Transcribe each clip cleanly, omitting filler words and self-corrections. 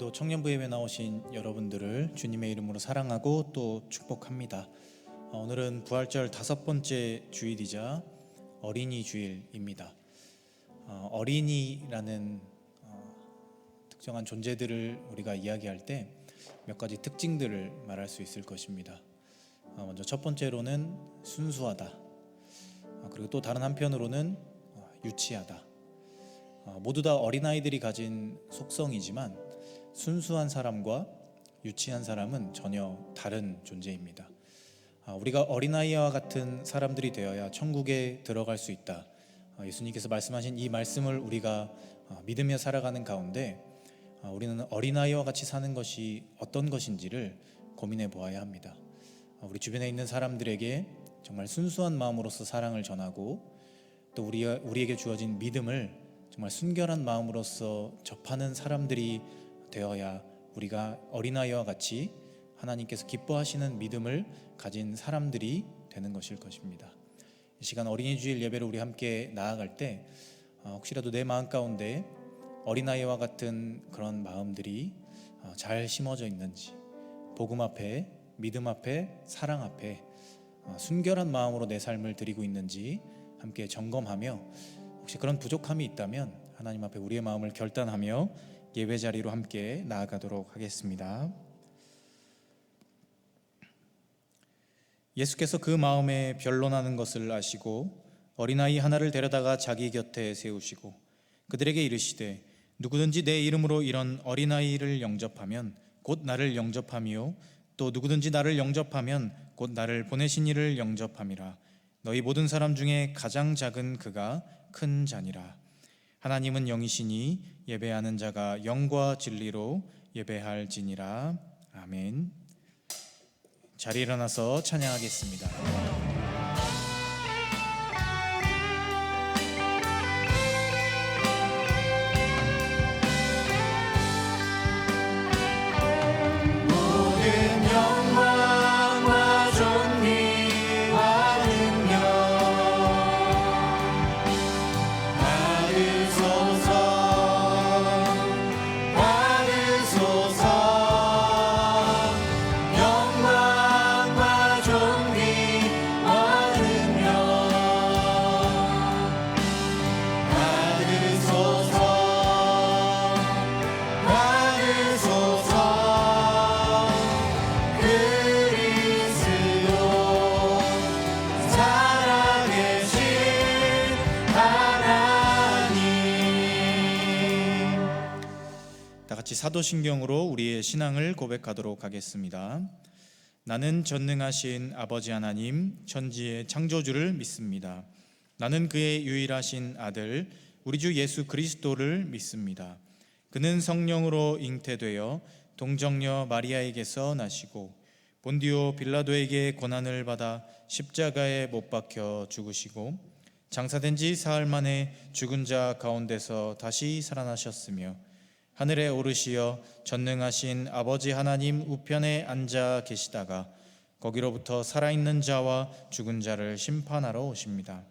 오늘도 청년부 예배 나오신 여러분들을 주님의 이름으로 사랑하고 또 축복합니다. 오늘은 부활절 5번째 주일이자 어린이 주일입니다. 어린이라는 특정한 존재들을 우리가 이야기할 때 몇 가지 특징들을 말할 수 있을 것입니다. 먼저 첫 번째로는 순수하다. 그리고 또 다른 한편으로는 유치하다. 모두 다 어린아이들이 가진 속성이지만 순수한 사람과 유치한 사람은 전혀 다른 존재입니다. 우리가 어린아이와 같은 사람들이 되어야 천국에 들어갈 수 있다. 예수님께서 말씀하신 이 말씀을 우리가 믿으며 살아가는 가운데 우리는 어린아이와 같이 사는 것이 어떤 것인지를 고민해 보아야 합니다. 우리 주변에 있는 사람들에게 정말 순수한 마음으로서 사랑을 전하고 또 우리에게 주어진 믿음을 정말 순결한 마음으로서 접하는 사람들이 되어야 우리가 어린아이와 같이 하나님께서 기뻐하시는 믿음을 가진 사람들이 되는 것일 것입니다. 이 시간 어린이 주일 예배를 우리 함께 나아갈 때 혹시라도 내 마음 가운데 어린아이와 같은 그런 마음들이 잘 심어져 있는지, 복음 앞에, 믿음 앞에, 사랑 앞에 순결한 마음으로 내 삶을 드리고 있는지 함께 점검하며 혹시 그런 부족함이 있다면 하나님 앞에 우리의 마음을 결단하며 예배 자리로 함께 나아가도록 하겠습니다. 예수께서 그 마음에 변론하는 것을 아시고 어린아이 하나를 데려다가 자기 곁에 세우시고 그들에게 이르시되 누구든지 내 이름으로 이런 어린아이를 영접하면 곧 나를 영접함이요 또 누구든지 나를 영접하면 곧 나를 보내신 이를 영접함이라. 너희 모든 사람 중에 가장 작은 그가 큰 자니라. 하나님은 영이시니 예배하는 자가 영과 진리로 예배할지니라. 아멘. 자리에 일어나서 찬양하겠습니다. 사도신경으로 우리의 신앙을 고백하도록 하겠습니다. 나는 전능하신 아버지 하나님 천지의 창조주를 믿습니다. 나는 그의 유일하신 아들 우리 주 예수 그리스도를 믿습니다. 그는 성령으로 잉태되어 동정녀 마리아에게서 나시고 본디오 빌라도에게 고난을 받아 십자가에 못 박혀 죽으시고 장사된 지 사흘 만에 죽은 자 가운데서 다시 살아나셨으며 하늘에 오르시어 전능하신 아버지 하나님 우편에 앉아 계시다가 거기로부터 살아있는 자와 죽은 자를 심판하러 오십니다.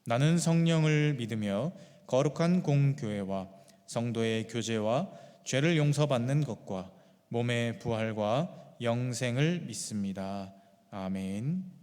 나는 성령을 믿으며 거룩한 공교회와 성도의 교제와 죄를 용서받는 것과 몸의 부활과 영생을 믿습니다. 아멘.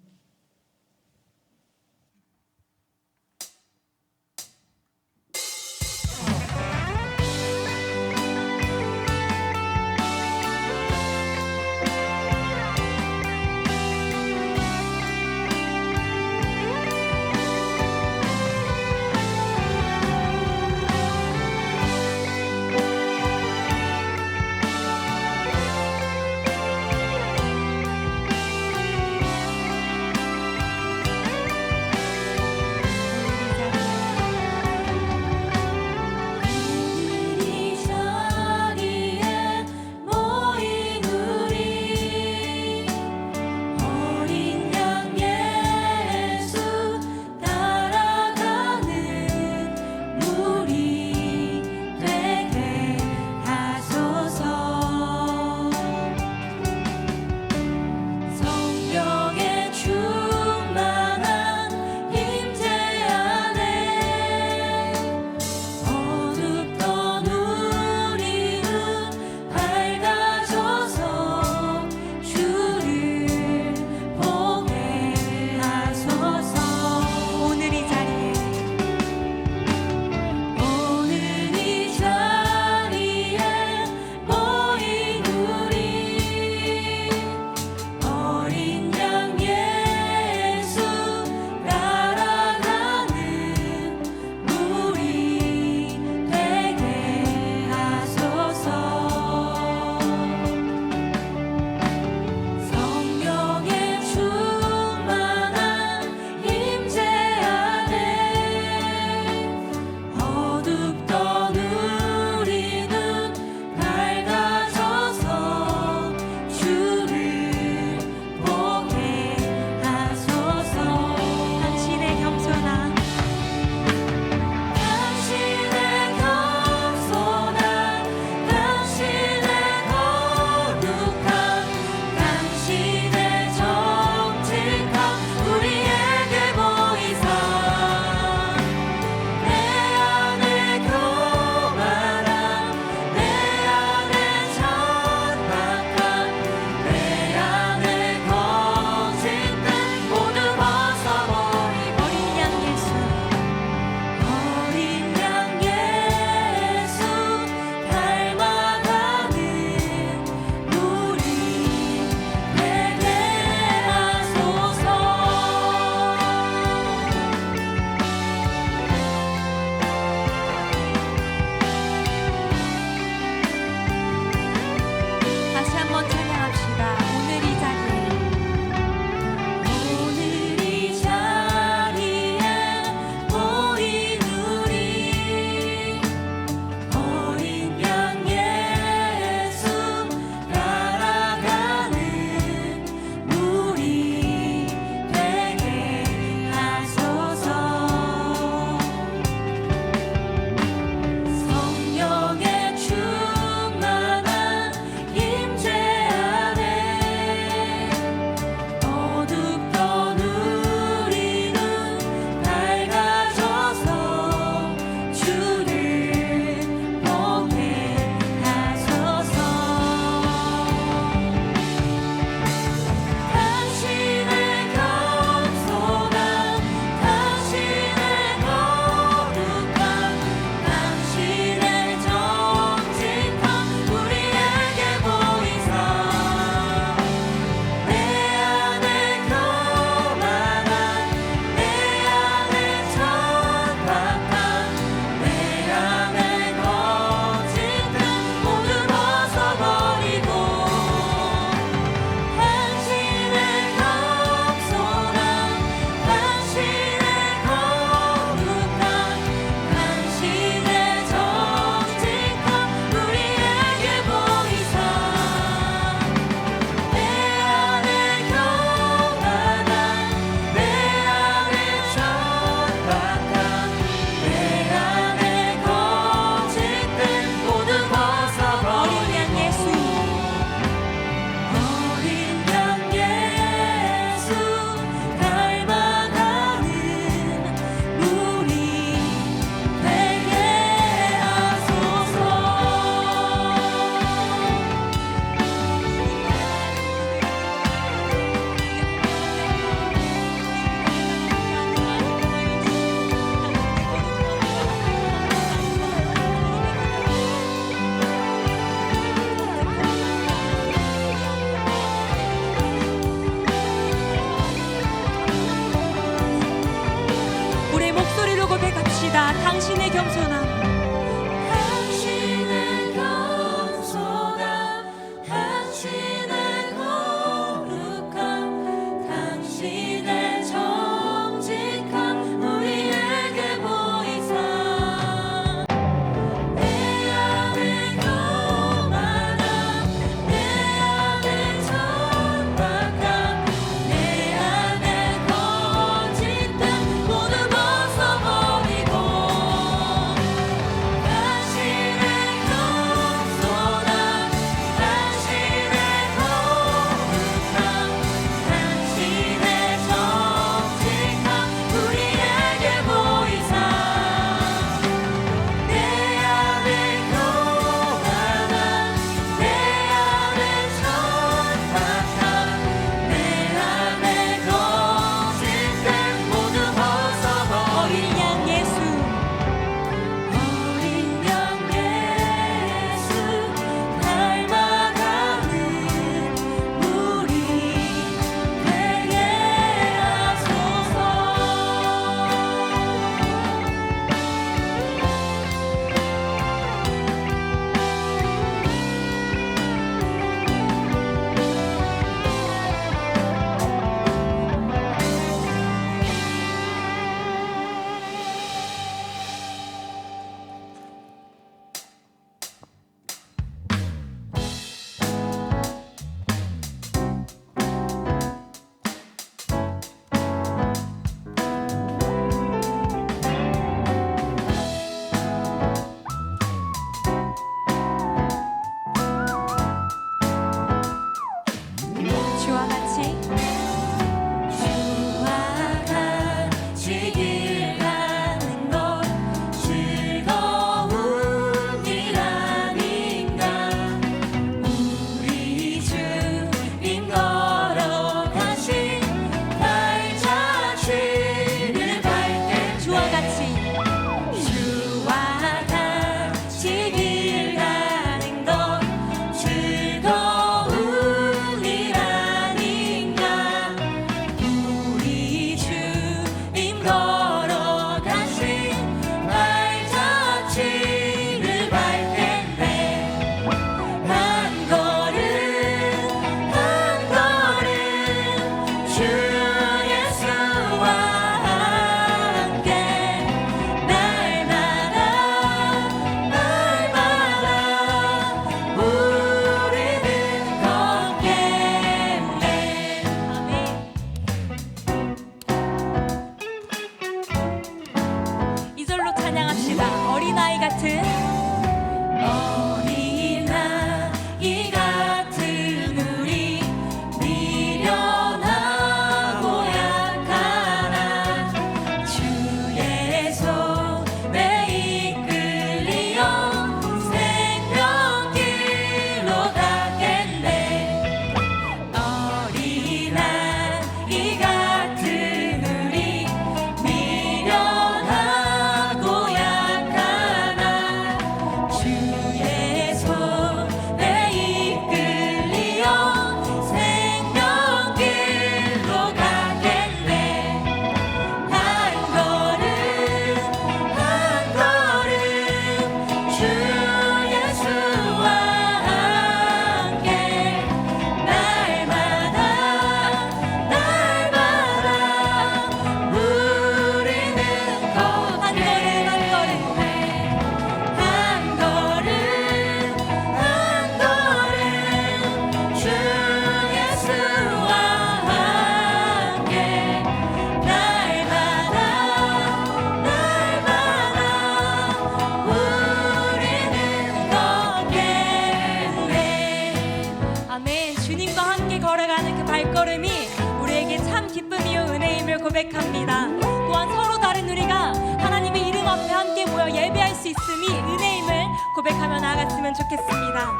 고백합니다. 또한 서로 다른 우리가 하나님의 이름 앞에 함께 모여 예배할 수 있음이 은혜임을 고백하며 나아갔으면 좋겠습니다.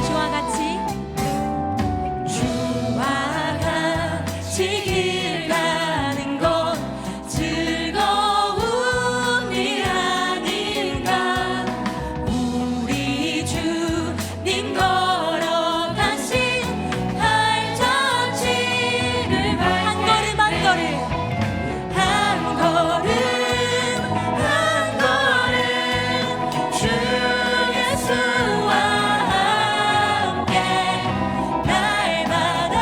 주와 같이 길 가는 것 즐거운 일 아닌가. 우리 주님 걸어가신 발자취를 한 걸음 한 걸음 한 걸음 한 걸음 주 예수와 함께 날마다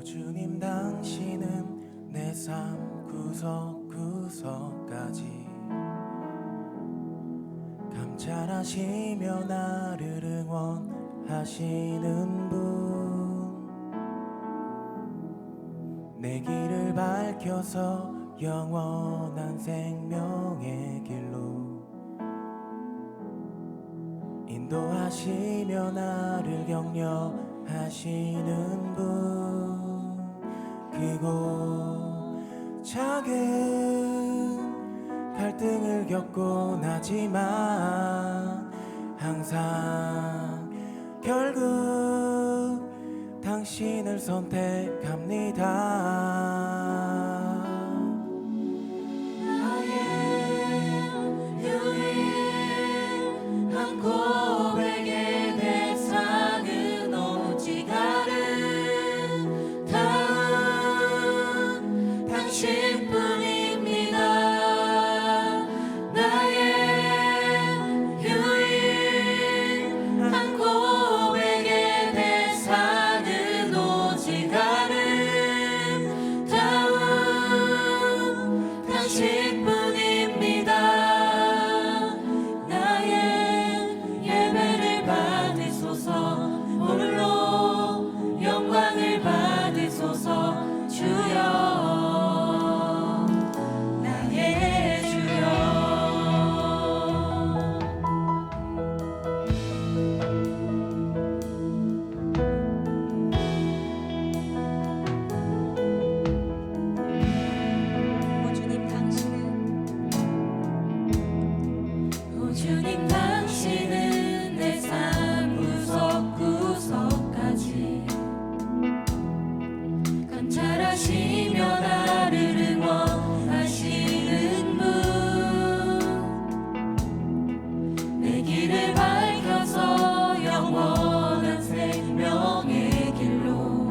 주님 당신은 내 삶 구석구석까지 감찰하시며 나를 응원하시는 분, 내 길을 밝혀서 영원한 생명의 길로 인도하시며 나를 격려하시는 분, 크고 작은 갈등을 겪곤 하지만 항상 결국 당신을 선택합니다. 나의 유일한 고백의 대상은 오직 아름다운 당신뿐입니다. 나의 유일한 고백의 대상은 오직 아름다운 당신뿐입니다. 나의 예배를 받으소서, 홀로 영광을 받으소서. 주여, 나의 주여. 오 주님 당신은 내 삶 구석구석까지 감찰하시며 나를 응원하시는 분, 내 길을 밝혀서 영원한 생명의 길로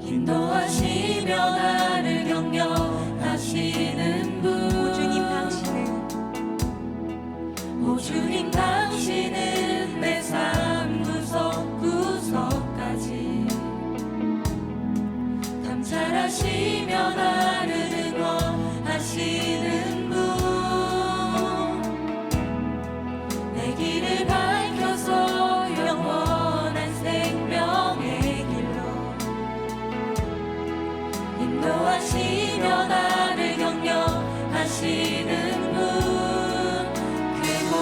인도하시며 나를 격려하시는 분, 오 주님 당신은 내 삶 구석구석까지 감찰하시며 나를 응원하시는 분, 내 길을 밝혀서 영원한 생명의 길로 인도하시며 나를 격려하시는 분, 크고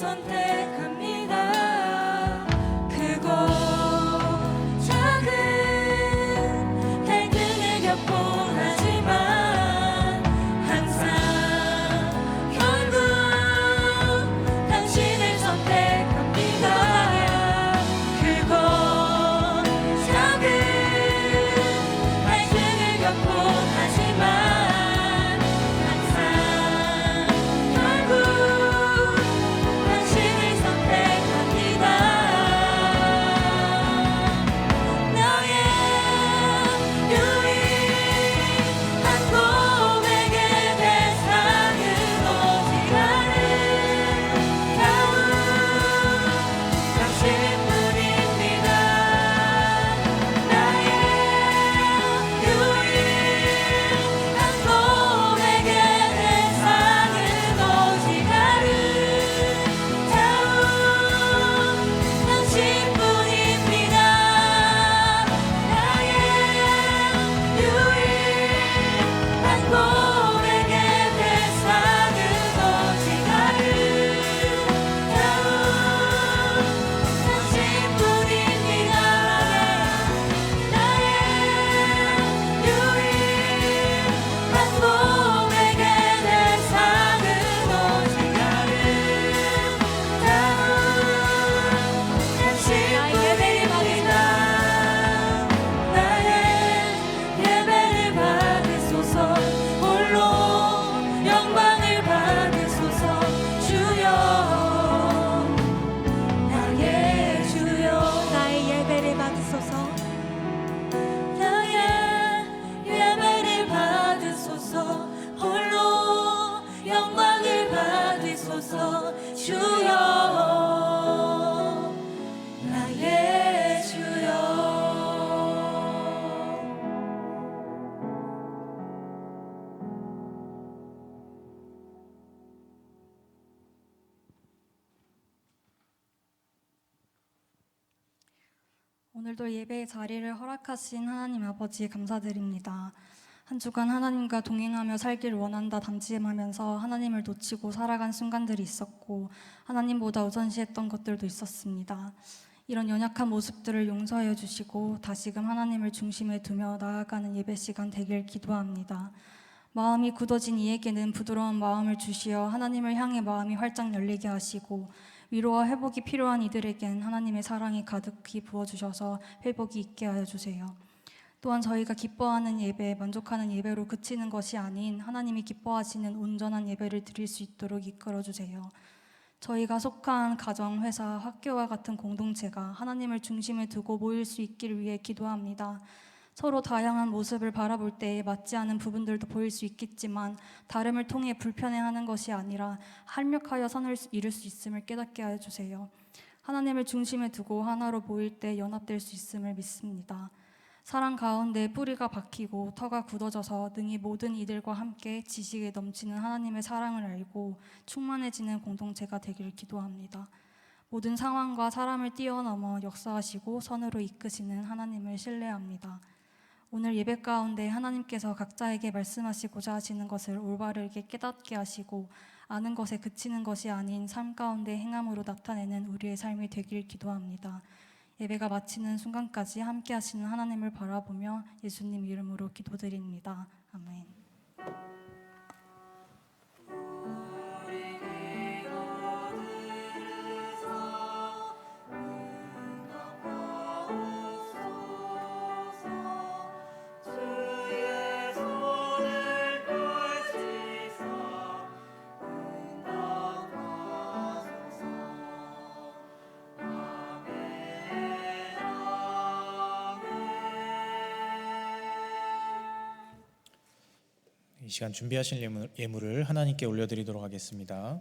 선택합니다. 크고 작은 갈등을 겪곤 하지만 항상 결국 당신을 선택합니다. 크고 작은 갈등을 겪곤 하지만 항상 결국 당신을 선택합니다. 나의 유일한 고백의 대상은 오직 아름다운 당신뿐입니다. 나의 유일한 고백의 대상은 오직 아름다운 당신뿐입니다. 나의 유일한 고백의 대상은 오직 아름다운 당신뿐입니다. 나의 유일한 고백의 대상은 오직 아름다운 당신뿐입니다. 나의 예배를 받으소서. 홀로 영광을 받으소서. 주여 나의 주여 나의 예배를 받으소서. 나의 예배를 받으소서. 홀로 영광을 받으소서. 주여 나의 주여. 오늘도 예배의 자리를 허락하신 하나님 아버지 감사드립니다. 한 주간 하나님과 동행하며 살기를 원한다 담지하면서 하나님을 놓치고 살아간 순간들이 있었고 하나님보다 우선시했던 것들도 있었습니다. 이런 연약한 모습들을 용서하여 주시고 다시금 하나님을 중심에 두며 나아가는 예배 시간 되길 기도합니다. 마음이 굳어진 이에게는 부드러운 마음을 주시어 하나님을 향해 마음이 활짝 열리게 하시고 위로와 회복이 필요한 이들에겐 하나님의 사랑이 가득히 부어주셔서 회복이 있게 하여 주세요. 또한 저희가 기뻐하는 예배, 만족하는 예배로 그치는 것이 아닌 하나님이 기뻐하시는 온전한 예배를 드릴 수 있도록 이끌어 주세요. 저희가 속한 가정, 회사, 학교와 같은 공동체가 하나님을 중심에 두고 모일 수 있기를 위해 기도합니다. 서로 다양한 모습을 바라볼 때 맞지 않은 부분들도 보일 수 있겠지만 다름을 통해 불편해하는 것이 아니라 합력하여 선을 이룰 수 있음을 깨닫게 하여 주세요. 하나님을 중심에 두고 하나로 모일 때 연합될 수 있음을 믿습니다. 사랑 가운데 뿌리가 박히고 터가 굳어져서 능히 모든 이들과 함께 지식에 넘치는 하나님의 사랑을 알고 충만해지는 공동체가 되기를 기도합니다. 모든 상황과 사람을 뛰어넘어 역사하시고 선으로 이끄시는 하나님을 신뢰합니다. 오늘 예배 가운데 하나님께서 각자에게 말씀하시고자 하시는 것을 올바르게 깨닫게 하시고 아는 것에 그치는 것이 아닌 삶 가운데 행함으로 나타내는 우리의 삶이 되길 기도합니다. 예배가 마치는 순간까지 함께 하시는 하나님을 바라보며 예수님 이름으로 기도드립니다. 아멘. 이 시간 준비하신 예물을 하나님께 올려드리도록 하겠습니다.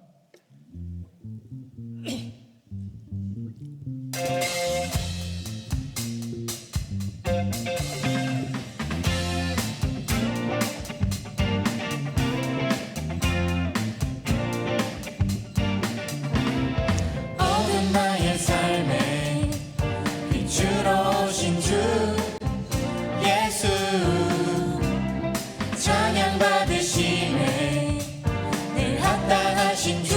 어두운 나의 삶에 빛으로 오신 주 예수 찬양 받으시네 늘 합당하신 주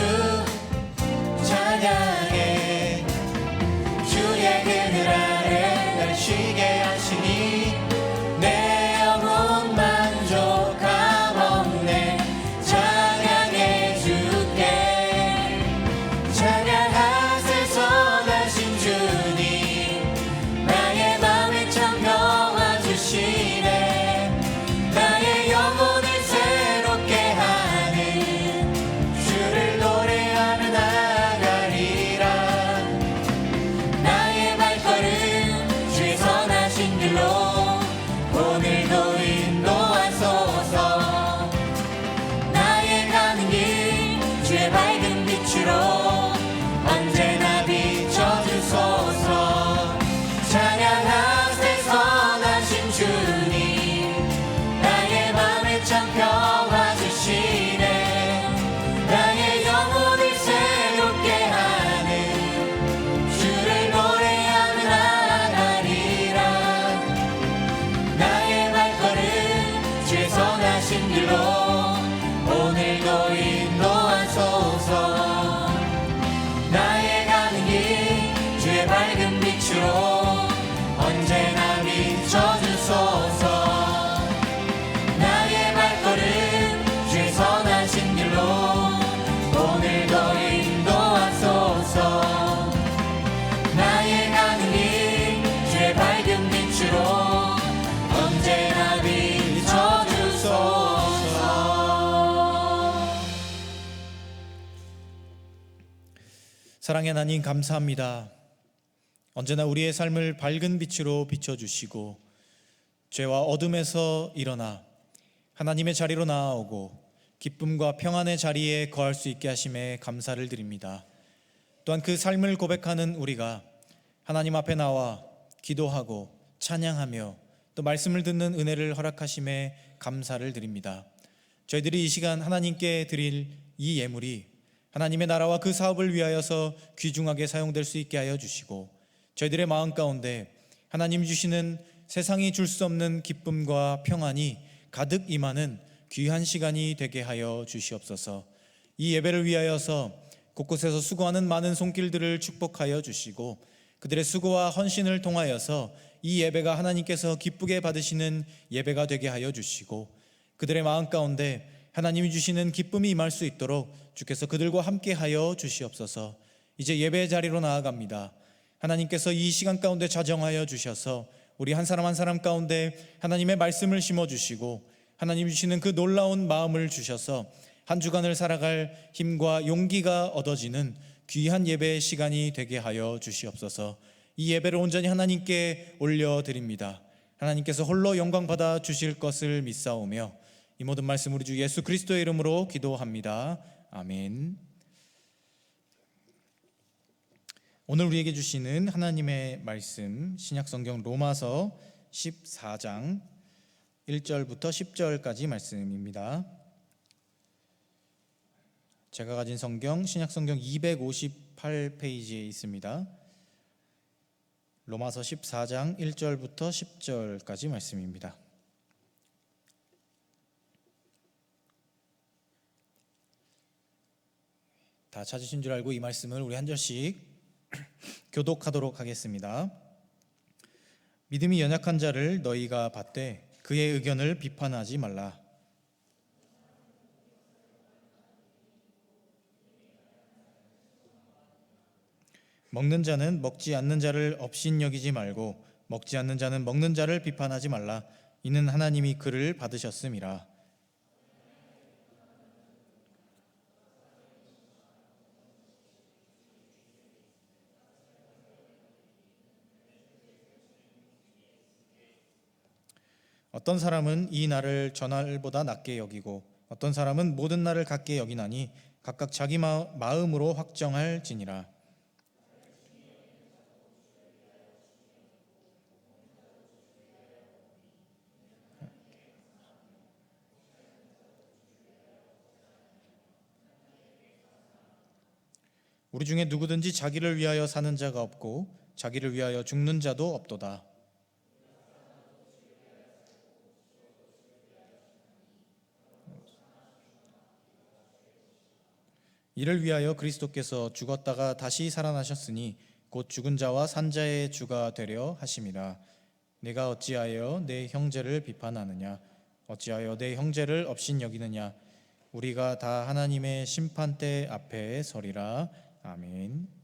하나님 주의 밝은 빛으로 언제나 비춰주소서. 나의 발걸음 주의 선하신 길로 오늘도 인도하소서. 나의 가는 길 주의 밝은 빛으로 언제나 비춰주소서. 사랑의 하나님, 감사합니다. 언제나 우리의 삶을 밝은 빛으로 비춰주시고 죄와 어둠에서 일어나 하나님의 자리로 나아오고 기쁨과 평안의 자리에 거할 수 있게 하심에 감사를 드립니다. 또한 그 삶을 고백하는 우리가 하나님 앞에 나와 기도하고 찬양하며 또 말씀을 듣는 은혜를 허락하심에 감사를 드립니다. 저희들이 이 시간 하나님께 드릴 이 예물이 하나님의 나라와 그 사업을 위하여서 귀중하게 사용될 수 있게 하여 주시고 저희들의 마음 가운데 하나님 주시는 세상이 줄 수 없는 기쁨과 평안이 가득 임하는 귀한 시간이 되게 하여 주시옵소서. 이 예배를 위하여서 곳곳에서 수고하는 많은 손길들을 축복하여 주시고 그들의 수고와 헌신을 통하여서 이 예배가 하나님께서 기쁘게 받으시는 예배가 되게 하여 주시고 그들의 마음 가운데 하나님이 주시는 기쁨이 임할 수 있도록 주께서 그들과 함께 하여 주시옵소서. 이제 예배의 자리로 나아갑니다. 하나님께서 이 시간 가운데 자정하여 주셔서 우리 한 사람 한 사람 가운데 하나님의 말씀을 심어주시고 하나님 주시는 그 놀라운 마음을 주셔서 한 주간을 살아갈 힘과 용기가 얻어지는 귀한 예배의 시간이 되게 하여 주시옵소서. 이 예배를 온전히 하나님께 올려드립니다. 하나님께서 홀로 영광 받아 주실 것을 믿사오며 이 모든 말씀 우리 주 예수 그리스도의 이름으로 기도합니다. 아멘. 오늘 우리에게 주시는 하나님의 말씀 신약성경 로마서 14장 1절부터 10절까지 말씀입니다. 제가 가진 성경 신약성경 258페이지에 있습니다. 로마서 14장 1절부터 10절까지 말씀입니다. 다 찾으신 줄 알고 이 말씀을 우리 한 절씩 교독하도록 하겠습니다. 믿음이 연약한 자를 너희가 받되 그의 의견을 비판하지 말라. 먹는 자는 먹지 않는 자를 업신여기지 말고 먹지 않는 자는 먹는 자를 비판하지 말라. 이는 하나님이 그를 받으셨음이라. 어떤 사람은 이 날을 저 날보다 낮게 여기고 어떤 사람은 모든 날을 같게 여기나니 각각 자기 마음으로 확정할지니라. 우리 중에 누구든지 자기를 위하여 사는 자가 없고 자기를 위하여 죽는 자도 없도다. 이를 위하여 그리스도께서 죽었다가 다시 살아나셨으니 곧 죽은 자와 산 자의 주가 되려 하심이라. 내가 어찌하여 내 형제를 비판하느냐? 어찌하여 내 형제를 업신여기느냐? 우리가 다 하나님의 심판대 앞에 서리라. 아멘.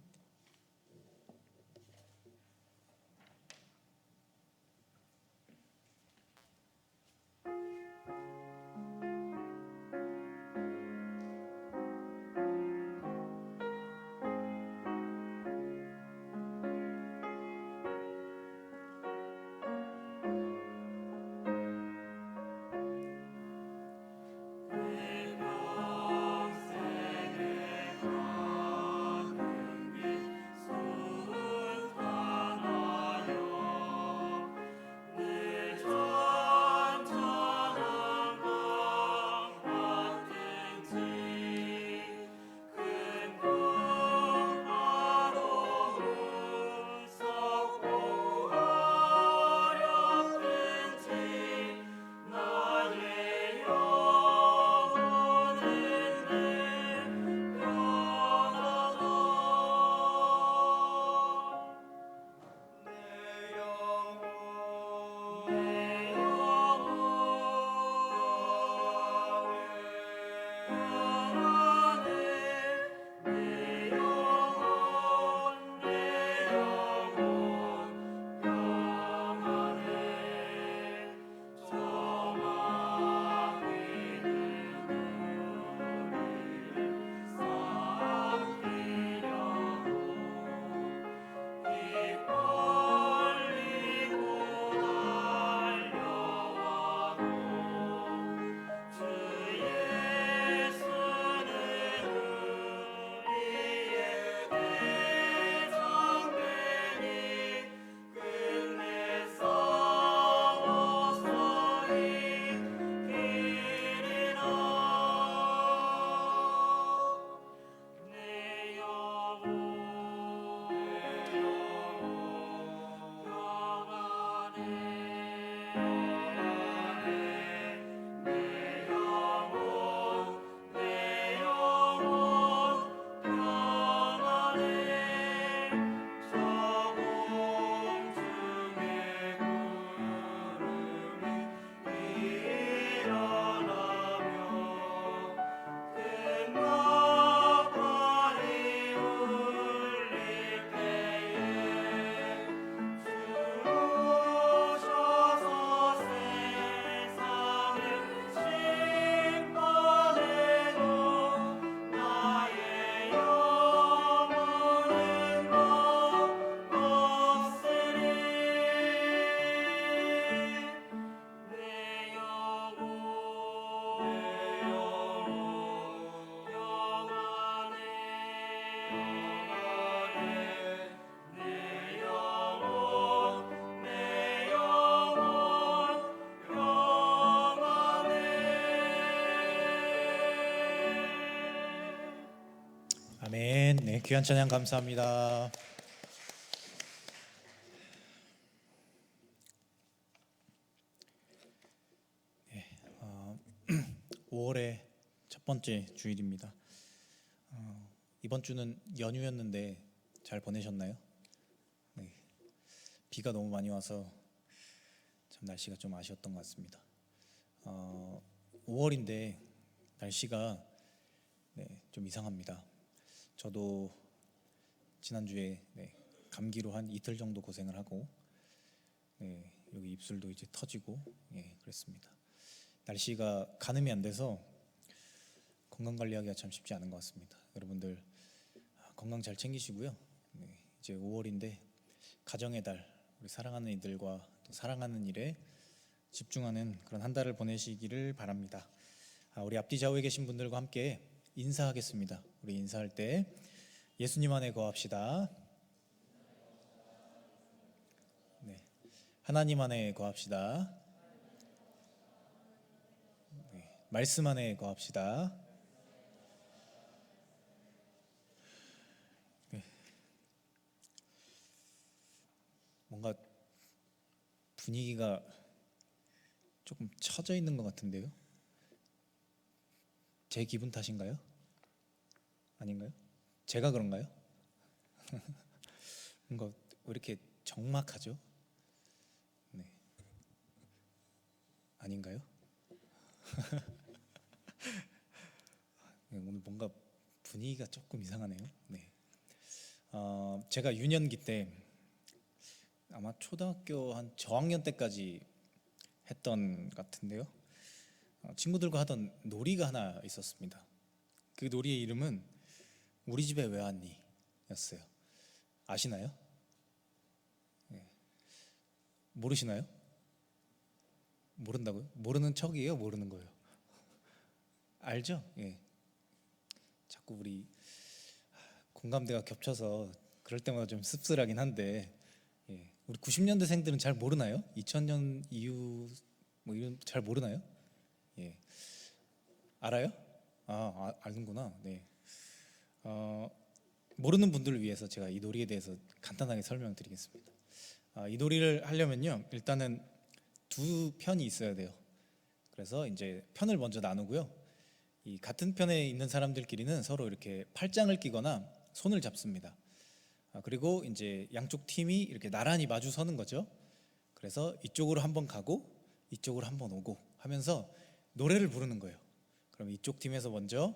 귀한 찬양 감사합니다. 5월의 첫 번째 주일입니다. 이번 주는 연휴였는데 잘 보내셨나요? 네. 비가 너무 많이 와서 참 날씨가 좀 아쉬웠던 것 같습니다. 5월인데 날씨가 좀 이상합니다. 저도 지난주에 감기로 한 이틀 정도 고생을 하고 여기 입술도 이제 터지고 그랬습니다. 날씨가 가늠이 안 돼서 건강 관리하기가 참 쉽지 않은 것 같습니다. 여러분들 건강 잘 챙기시고요. 이제 5월인데 가정의 달, 우리 사랑하는 이들과 또 사랑하는 일에 집중하는 그런 한 달을 보내시기를 바랍니다. 우리 앞뒤 좌우에 계신 분들과 함께 인사하겠습니다. 우리 인사할 때 예수님 안에 거합시다. 하나님 안에 거합시다. 말씀 안에 거합시다. 뭔가 분위기가 조금 처져 있는 것 같은데요. 제 기분 탓인가요? 아닌가요? 제가 그런가요? 뭔가 왜 이렇게 적막하죠? 아닌가요? 오늘 뭔가 분위기가 조금 이상하네요. 제가 유년기 때 아마 초등학교 한 저학년 때까지 했던 것 같은데요. 친구들과 하던 놀이가 하나 있었습니다. 그 놀이의 이름은 우리 집에 왜 왔니? 였어요. 아시나요? 모르시나요? 모른다고요? 모르는 척이에요? 모르는 거예요? 알죠? 자꾸 우리 공감대가 겹쳐서 그럴 때마다 좀 씁쓸하긴 한데 우리 90년대생들은 잘 모르나요? 2000년 이후 뭐 이런 잘 모르나요? 알아요? 아는구나. 모르는 분들을 위해서 제가 이 놀이에 대해서 간단하게 설명드리겠습니다. 이 놀이를 하려면요, 일단은 두 편이 있어야 돼요. 그래서 이제 편을 먼저 나누고요. 이 같은 편에 있는 사람들끼리는 서로 이렇게 팔짱을 끼거나 손을 잡습니다. 그리고 이제 양쪽 팀이 이렇게 나란히 마주 서는 거죠. 그래서 이쪽으로 한번 가고 이쪽으로 한번 오고 하면서 노래를 부르는 거예요. 그럼 이쪽 팀에서 먼저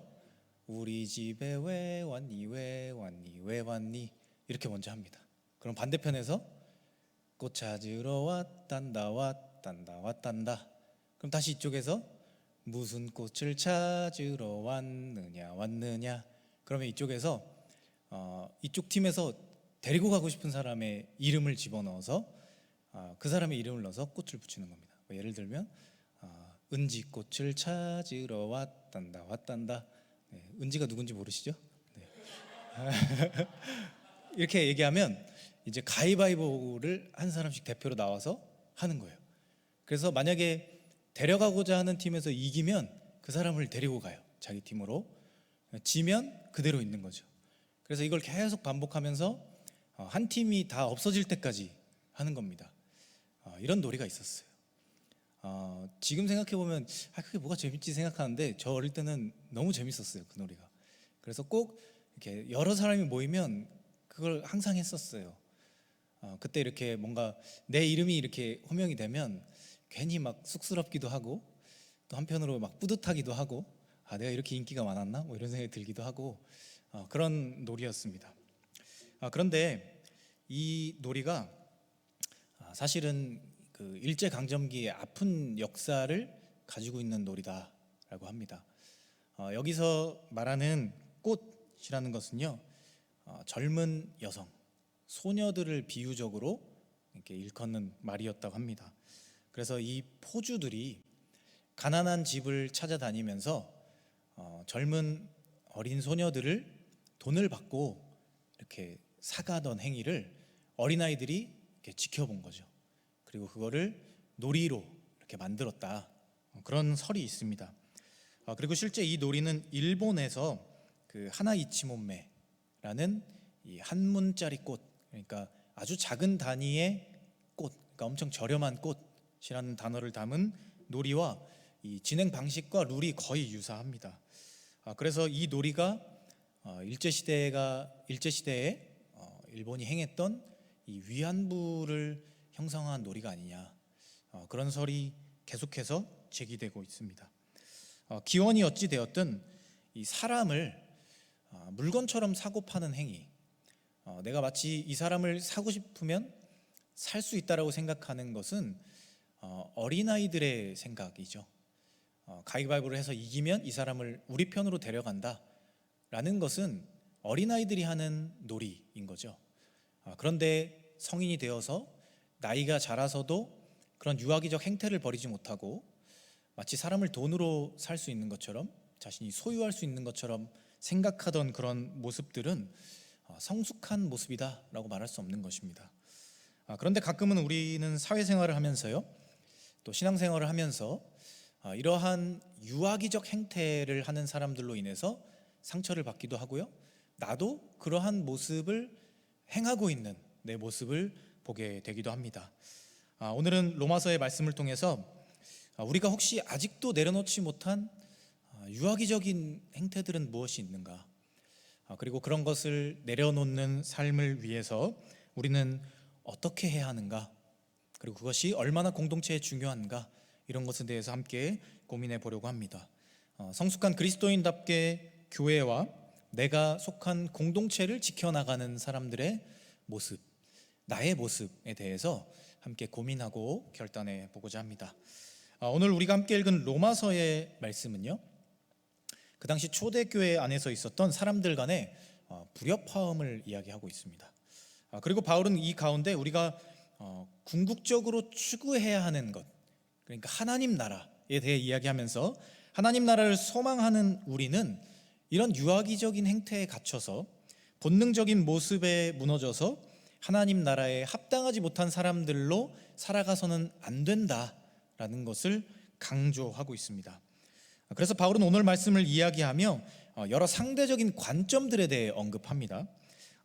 우리 집에 왜 왔니 왜 왔니 왜 왔니 이렇게 먼저 합니다. 그럼 반대편에서 꽃 찾으러 왔단다 왔단다 왔단다. 그럼 다시 이쪽에서 무슨 꽃을 찾으러 왔느냐 왔느냐. 그러면 이쪽에서 이쪽 팀에서 데리고 가고 싶은 사람의 이름을 집어넣어서 그 사람의 이름을 넣어서 꽃을 붙이는 겁니다. 예를 들면 은지꽃을 찾으러 왔단다 왔단다. 은지가 누군지 모르시죠? 이렇게 얘기하면 이제 가위바위보를 한 사람씩 대표로 나와서 하는 거예요. 그래서 만약에 데려가고자 하는 팀에서 이기면 그 사람을 데리고 가요. 자기 팀으로. 지면 그대로 있는 거죠. 그래서 이걸 계속 반복하면서 한 팀이 다 없어질 때까지 하는 겁니다. 이런 놀이가 있었어요. 지금 생각해보면 그게 뭐가 재밌지 생각하는데 저 어릴 때는 너무 재밌었어요. 그 놀이가. 그래서 꼭 이렇게 여러 사람이 모이면 그걸 항상 했었어요. 그때 이렇게 뭔가 내 이름이 이렇게 호명이 되면 괜히 막 쑥스럽기도 하고 또 한편으로 막 뿌듯하기도 하고 내가 이렇게 인기가 많았나? 뭐 이런 생각이 들기도 하고 그런 놀이였습니다. 그런데 이 놀이가 사실은 그 일제강점기의 아픈 역사를 가지고 있는 놀이다라고 합니다. 여기서 말하는 꽃이라는 것은요, 젊은 여성, 소녀들을 비유적으로 이렇게 일컫는 말이었다고 합니다. 그래서 이 포주들이 가난한 집을 찾아다니면서 젊은 어린 소녀들을 돈을 받고 이렇게 사가던 행위를 어린아이들이 이렇게 지켜본 거죠. 그리고 그거를 놀이로 이렇게 만들었다. 그런 설이 있습니다. 그리고 실제 이 놀이는 일본에서 그 하나이치몬메 이 한문짜리 꽃, 그러니까 아주 작은 단위의 꽃, 그러니까 엄청 저렴한 꽃이라는 단어를 담은 놀이와 이 진행 방식과 룰이 거의 유사합니다. 그래서 이 놀이가 일제 시대에 일본이 행했던 이 위안부를 형성한 놀이가 아니냐, 그런 설이 계속해서 제기되고 있습니다. 기원이 어찌 되었든 이 사람을 물건처럼 사고 파는 행위, 내가 마치 이 사람을 사고 싶으면 살 수 있다라고 생각하는 것은 어린아이들의 생각이죠. 가위바위보를 해서 이기면 이 사람을 우리 편으로 데려간다라는 것은 어린아이들이 하는 놀이인 거죠. 그런데 성인이 되어서 나이가 자라서도 그런 유아기적 행태를 버리지 못하고 마치 사람을 돈으로 살 수 있는 것처럼, 자신이 소유할 수 있는 것처럼 생각하던 그런 모습들은 성숙한 모습이다라고 말할 수 없는 것입니다. 그런데 가끔은 우리는 사회생활을 하면서요, 또 신앙생활을 하면서 이러한 유아기적 행태를 하는 사람들로 인해서 상처를 받기도 하고요, 나도 그러한 모습을 행하고 있는 내 모습을 보게 되기도 합니다. 오늘은 로마서의 말씀을 통해서 우리가 혹시 아직도 내려놓지 못한 유아기적인 행태들은 무엇이 있는가, 그리고 그런 것을 내려놓는 삶을 위해서 우리는 어떻게 해야 하는가, 그리고 그것이 얼마나 공동체에 중요한가, 이런 것에 대해서 함께 고민해 보려고 합니다. 성숙한 그리스도인답게 교회와 내가 속한 공동체를 지켜나가는 사람들의 모습, 나의 모습에 대해서 함께 고민하고 결단해 보고자 합니다. 오늘 우리가 함께 읽은 로마서의 말씀은요, 그 당시 초대교회 안에서 있었던 사람들 간의 불협화음을 이야기하고 있습니다. 그리고 바울은 이 가운데 우리가 궁극적으로 추구해야 하는 것, 그러니까 하나님 나라에 대해 이야기하면서 하나님 나라를 소망하는 우리는 이런 유아기적인 행태에 갇혀서 본능적인 모습에 무너져서 하나님 나라에 합당하지 못한 사람들로 살아가서는 안 된다라는 것을 강조하고 있습니다. 그래서 바울은 오늘 말씀을 이야기하며 여러 상대적인 관점들에 대해 언급합니다.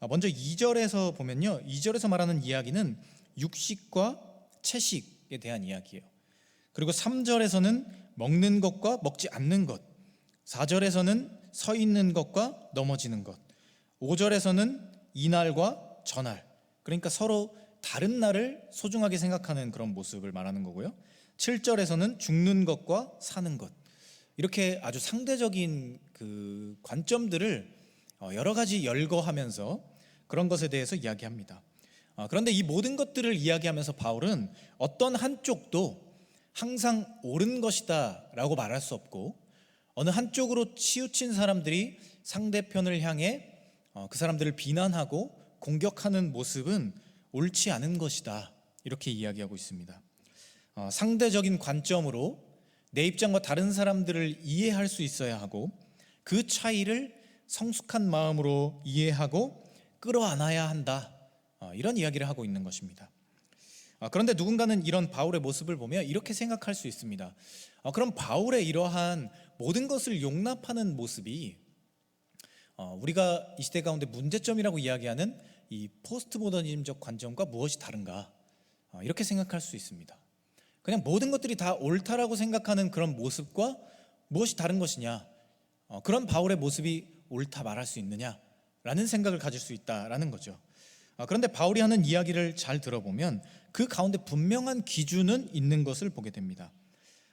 먼저 2절에서 보면요, 2절에서 말하는 이야기는 육식과 채식에 대한 이야기예요. 그리고 3절에서는 먹는 것과 먹지 않는 것, 4절에서는 서 있는 것과 넘어지는 것, 5절에서는 이날과 저날, 그러니까 서로 다른 날을 소중하게 생각하는 그런 모습을 말하는 거고요, 7절에서는 죽는 것과 사는 것, 이렇게 아주 상대적인 그 관점들을 여러 가지 열거하면서 그런 것에 대해서 이야기합니다. 그런데 이 모든 것들을 이야기하면서 바울은 어떤 한쪽도 항상 옳은 것이다 라고 말할 수 없고, 어느 한쪽으로 치우친 사람들이 상대편을 향해 그 사람들을 비난하고 공격하는 모습은 옳지 않은 것이다, 이렇게 이야기하고 있습니다. 상대적인 관점으로 내 입장과 다른 사람들을 이해할 수 있어야 하고, 그 차이를 성숙한 마음으로 이해하고 끌어안아야 한다, 이런 이야기를 하고 있는 것입니다. 그런데 누군가는 이런 바울의 모습을 보며 이렇게 생각할 수 있습니다. 그럼 바울의 이러한 모든 것을 용납하는 모습이 우리가 이 시대 가운데 문제점이라고 이야기하는 이 포스트 모더니즘적 관점과 무엇이 다른가, 이렇게 생각할 수 있습니다. 그냥 모든 것들이 다 옳다라고 생각하는 그런 모습과 무엇이 다른 것이냐, 그런 바울의 모습이 옳다 말할 수 있느냐라는 생각을 가질 수 있다라는 거죠. 그런데 바울이 하는 이야기를 잘 들어보면 그 가운데 분명한 기준은 있는 것을 보게 됩니다.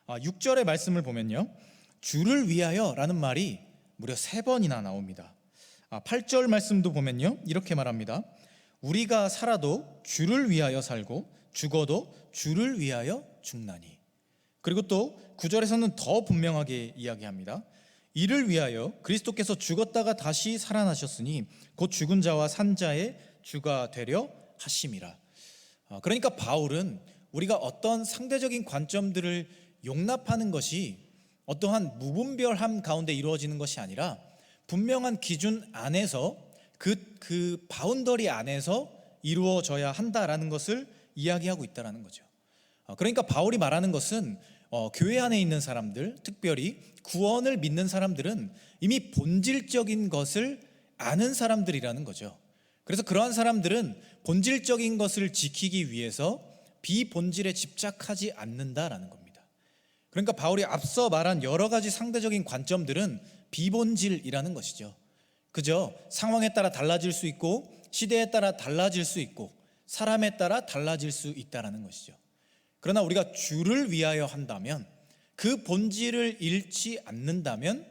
6절의 말씀을 보면요, 주를 위하여 라는 말이 무려 3번이나 나옵니다. 8절 말씀도 보면요, 이렇게 말합니다. 우리가 살아도 주를 위하여 살고 죽어도 주를 위하여 죽나니. 그리고 또 9절에서는 더 분명하게 이야기합니다. 이를 위하여 그리스도께서 죽었다가 다시 살아나셨으니 곧 죽은 자와 산 자의 주가 되려 하심이라. 그러니까 바울은 우리가 어떤 상대적인 관점들을 용납하는 것이 어떠한 무분별함 가운데 이루어지는 것이 아니라 분명한 기준 안에서 그 바운더리 안에서 이루어져야 한다라는 것을 이야기하고 있다는 거죠. 그러니까 바울이 말하는 것은 교회 안에 있는 사람들, 특별히 구원을 믿는 사람들은 이미 본질적인 것을 아는 사람들이라는 거죠. 그래서 그러한 사람들은 본질적인 것을 지키기 위해서 비본질에 집착하지 않는다라는 겁니다. 그러니까 바울이 앞서 말한 여러 가지 상대적인 관점들은 비본질이라는 것이죠. 그저 상황에 따라 달라질 수 있고 시대에 따라 달라질 수 있고 사람에 따라 달라질 수 있다라는 것이죠. 그러나 우리가 주를 위하여 한다면, 그 본질을 잃지 않는다면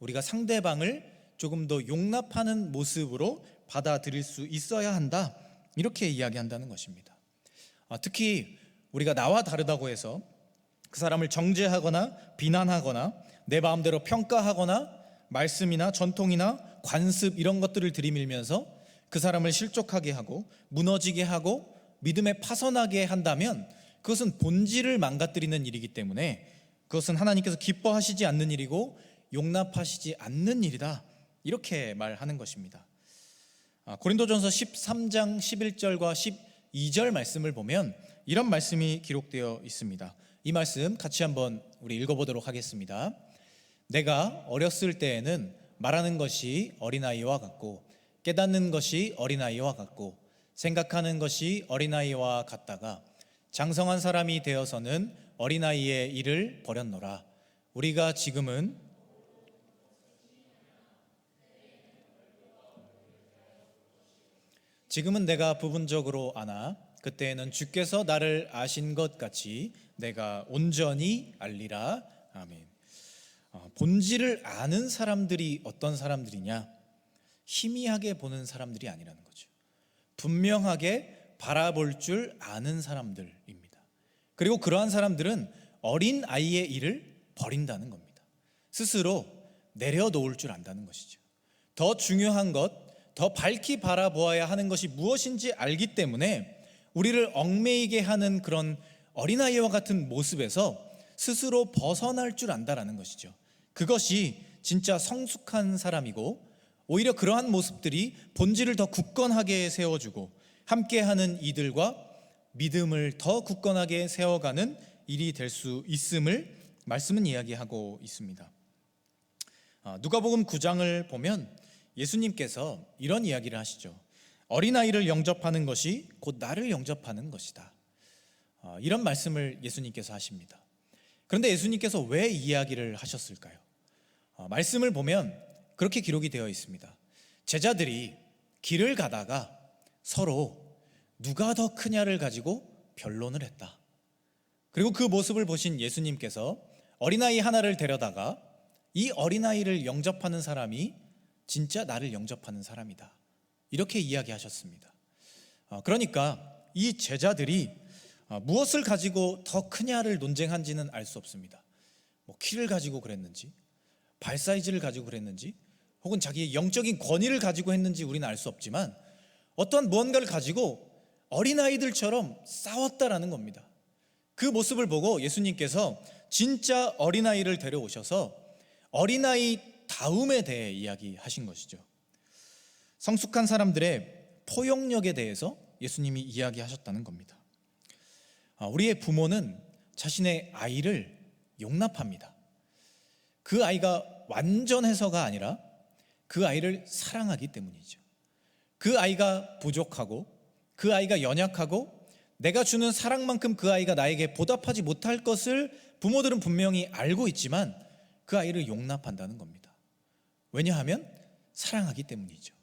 우리가 상대방을 조금 더 용납하는 모습으로 받아들일 수 있어야 한다, 이렇게 이야기한다는 것입니다. 특히 우리가 나와 다르다고 해서 그 사람을 정죄하거나 비난하거나 내 마음대로 평가하거나 말씀이나 전통이나 관습 이런 것들을 들이밀면서 그 사람을 실족하게 하고 무너지게 하고 믿음에 파선하게 한다면 그것은 본질을 망가뜨리는 일이기 때문에 그것은 하나님께서 기뻐하시지 않는 일이고 용납하시지 않는 일이다, 이렇게 말하는 것입니다. 고린도전서 13장 11절과 12절 말씀을 보면 이런 말씀이 기록되어 있습니다. 이 말씀 같이 한번 우리 읽어보도록 하겠습니다. 내가 어렸을 때에는 말하는 것이 어린아이와 같고 깨닫는 것이 어린아이와 같고 생각하는 것이 어린아이와 같다가 장성한 사람이 되어서는 어린아이의 일을 버렸노라. 우리가 지금은 내가 부분적으로 아나 그때에는 주께서 나를 아신 것 같이 내가 온전히 알리라. 아멘. 본질을 아는 사람들이 어떤 사람들이냐? 희미하게 보는 사람들이 아니라는 거죠. 분명하게 바라볼 줄 아는 사람들입니다. 그리고 그러한 사람들은 어린 아이의 일을 버린다는 겁니다. 스스로 내려놓을 줄 안다는 것이죠. 더 중요한 것, 더 밝히 바라보아야 하는 것이 무엇인지 알기 때문에 우리를 얽매이게 하는 그런 어린아이와 같은 모습에서 스스로 벗어날 줄 안다라는 것이죠. 그것이 진짜 성숙한 사람이고, 오히려 그러한 모습들이 본질을 더 굳건하게 세워주고 함께하는 이들과 믿음을 더 굳건하게 세워가는 일이 될 수 있음을 말씀은 이야기하고 있습니다. 누가복음 9장을 보면 예수님께서 이런 이야기를 하시죠. 어린아이를 영접하는 것이 곧 나를 영접하는 것이다. 이런 말씀을 예수님께서 하십니다. 그런데 예수님께서 왜 이 이야기를 하셨을까요? 말씀을 보면 그렇게 기록이 되어 있습니다. 제자들이 길을 가다가 서로 누가 더 크냐를 가지고 변론을 했다. 그리고 그 모습을 보신 예수님께서 어린아이 하나를 데려다가 이 어린아이를 영접하는 사람이 진짜 나를 영접하는 사람이다, 이렇게 이야기하셨습니다. 그러니까 이 제자들이 무엇을 가지고 더 크냐를 논쟁한지는 알 수 없습니다. 키를 가지고 그랬는지, 발 사이즈를 가지고 그랬는지, 혹은 자기의 영적인 권위를 가지고 했는지 우리는 알 수 없지만 어떠한 무언가를 가지고 어린아이들처럼 싸웠다라는 겁니다. 그 모습을 보고 예수님께서 진짜 어린아이를 데려오셔서 어린아이 다움에 대해 이야기하신 것이죠. 성숙한 사람들의 포용력에 대해서 예수님이 이야기하셨다는 겁니다. 우리의 부모는 자신의 아이를 용납합니다. 그 아이가 완전해서가 아니라 그 아이를 사랑하기 때문이죠. 그 아이가 부족하고 그 아이가 연약하고 내가 주는 사랑만큼 그 아이가 나에게 보답하지 못할 것을 부모들은 분명히 알고 있지만 그 아이를 용납한다는 겁니다. 왜냐하면 사랑하기 때문이죠.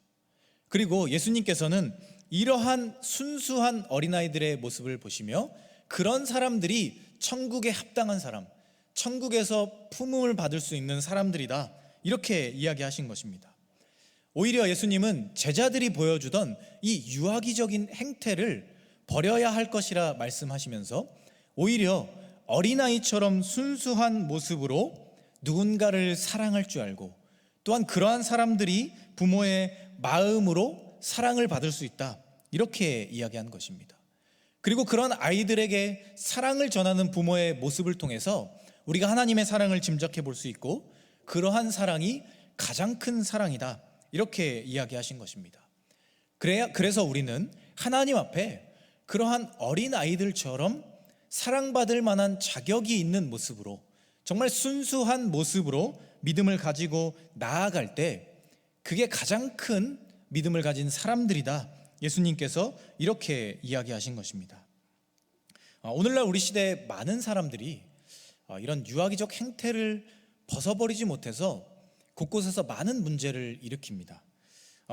그리고 예수님께서는 이러한 순수한 어린아이들의 모습을 보시며 그런 사람들이 천국에 합당한 사람, 천국에서 품음을 받을 수 있는 사람들이다, 이렇게 이야기하신 것입니다. 오히려 예수님은 제자들이 보여주던 이 유아기적인 행태를 버려야 할 것이라 말씀하시면서 오히려 어린아이처럼 순수한 모습으로 누군가를 사랑할 줄 알고 또한 그러한 사람들이 부모의 마음으로 사랑을 받을 수 있다, 이렇게 이야기한 것입니다. 그리고 그런 아이들에게 사랑을 전하는 부모의 모습을 통해서 우리가 하나님의 사랑을 짐작해 볼 수 있고 그러한 사랑이 가장 큰 사랑이다, 이렇게 이야기하신 것입니다. 그래서 우리는 하나님 앞에 그러한 어린 아이들처럼 사랑받을 만한 자격이 있는 모습으로, 정말 순수한 모습으로 믿음을 가지고 나아갈 때 그게 가장 큰 믿음을 가진 사람들이다. 예수님께서 이렇게 이야기하신 것입니다. 오늘날 우리 시대에 많은 사람들이 이런 유아기적 행태를 벗어버리지 못해서 곳곳에서 많은 문제를 일으킵니다.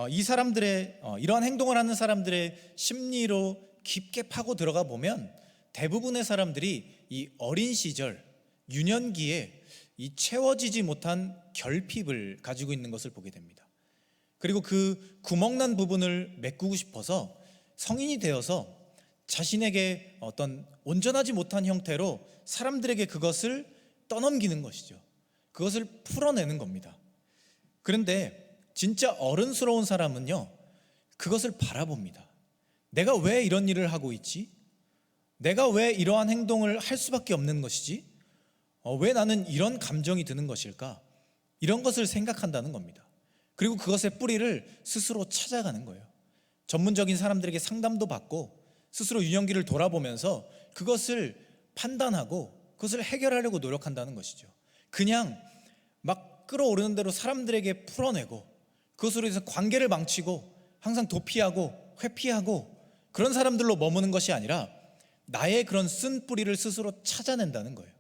이 사람들의 이러한 행동을 하는 사람들의 심리로 깊게 파고 들어가 보면 대부분의 사람들이 이 어린 시절 유년기에 이 채워지지 못한 결핍을 가지고 있는 것을 보게 됩니다. 그리고 그 구멍난 부분을 메꾸고 싶어서 성인이 되어서 자신에게 어떤 온전하지 못한 형태로 사람들에게 그것을 떠넘기는 것이죠. 그것을 풀어내는 겁니다. 그런데 진짜 어른스러운 사람은요, 그것을 바라봅니다. 내가 왜 이런 일을 하고 있지? 내가 왜 이러한 행동을 할 수밖에 없는 것이지? 왜 나는 이런 감정이 드는 것일까? 이런 것을 생각한다는 겁니다. 그리고 그것의 뿌리를 스스로 찾아가는 거예요. 전문적인 사람들에게 상담도 받고 스스로 유년기를 돌아보면서 그것을 판단하고 그것을 해결하려고 노력한다는 것이죠. 그냥 막 끌어오르는 대로 사람들에게 풀어내고 그것으로 인해서 관계를 망치고 항상 도피하고 회피하고 그런 사람들로 머무는 것이 아니라 나의 그런 쓴 뿌리를 스스로 찾아낸다는 거예요.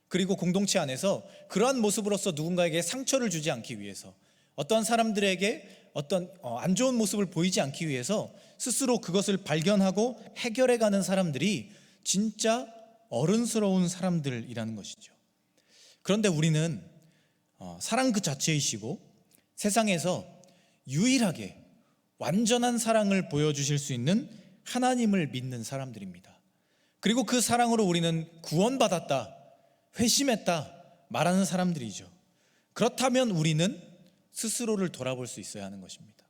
그리고 공동체 안에서 그러한 모습으로서 누군가에게 상처를 주지 않기 위해서, 어떠한 사람들에게 어떤 안 좋은 모습을 보이지 않기 위해서 스스로 그것을 발견하고 해결해가는 사람들이 진짜 어른스러운 사람들이라는 것이죠. 그런데 우리는 사랑 그 자체이시고 세상에서 유일하게 완전한 사랑을 보여주실 수 있는 하나님을 믿는 사람들입니다. 그리고 그 사랑으로 우리는 구원받았다, 회심했다 말하는 사람들이죠. 그렇다면 우리는 스스로를 돌아볼 수 있어야 하는 것입니다.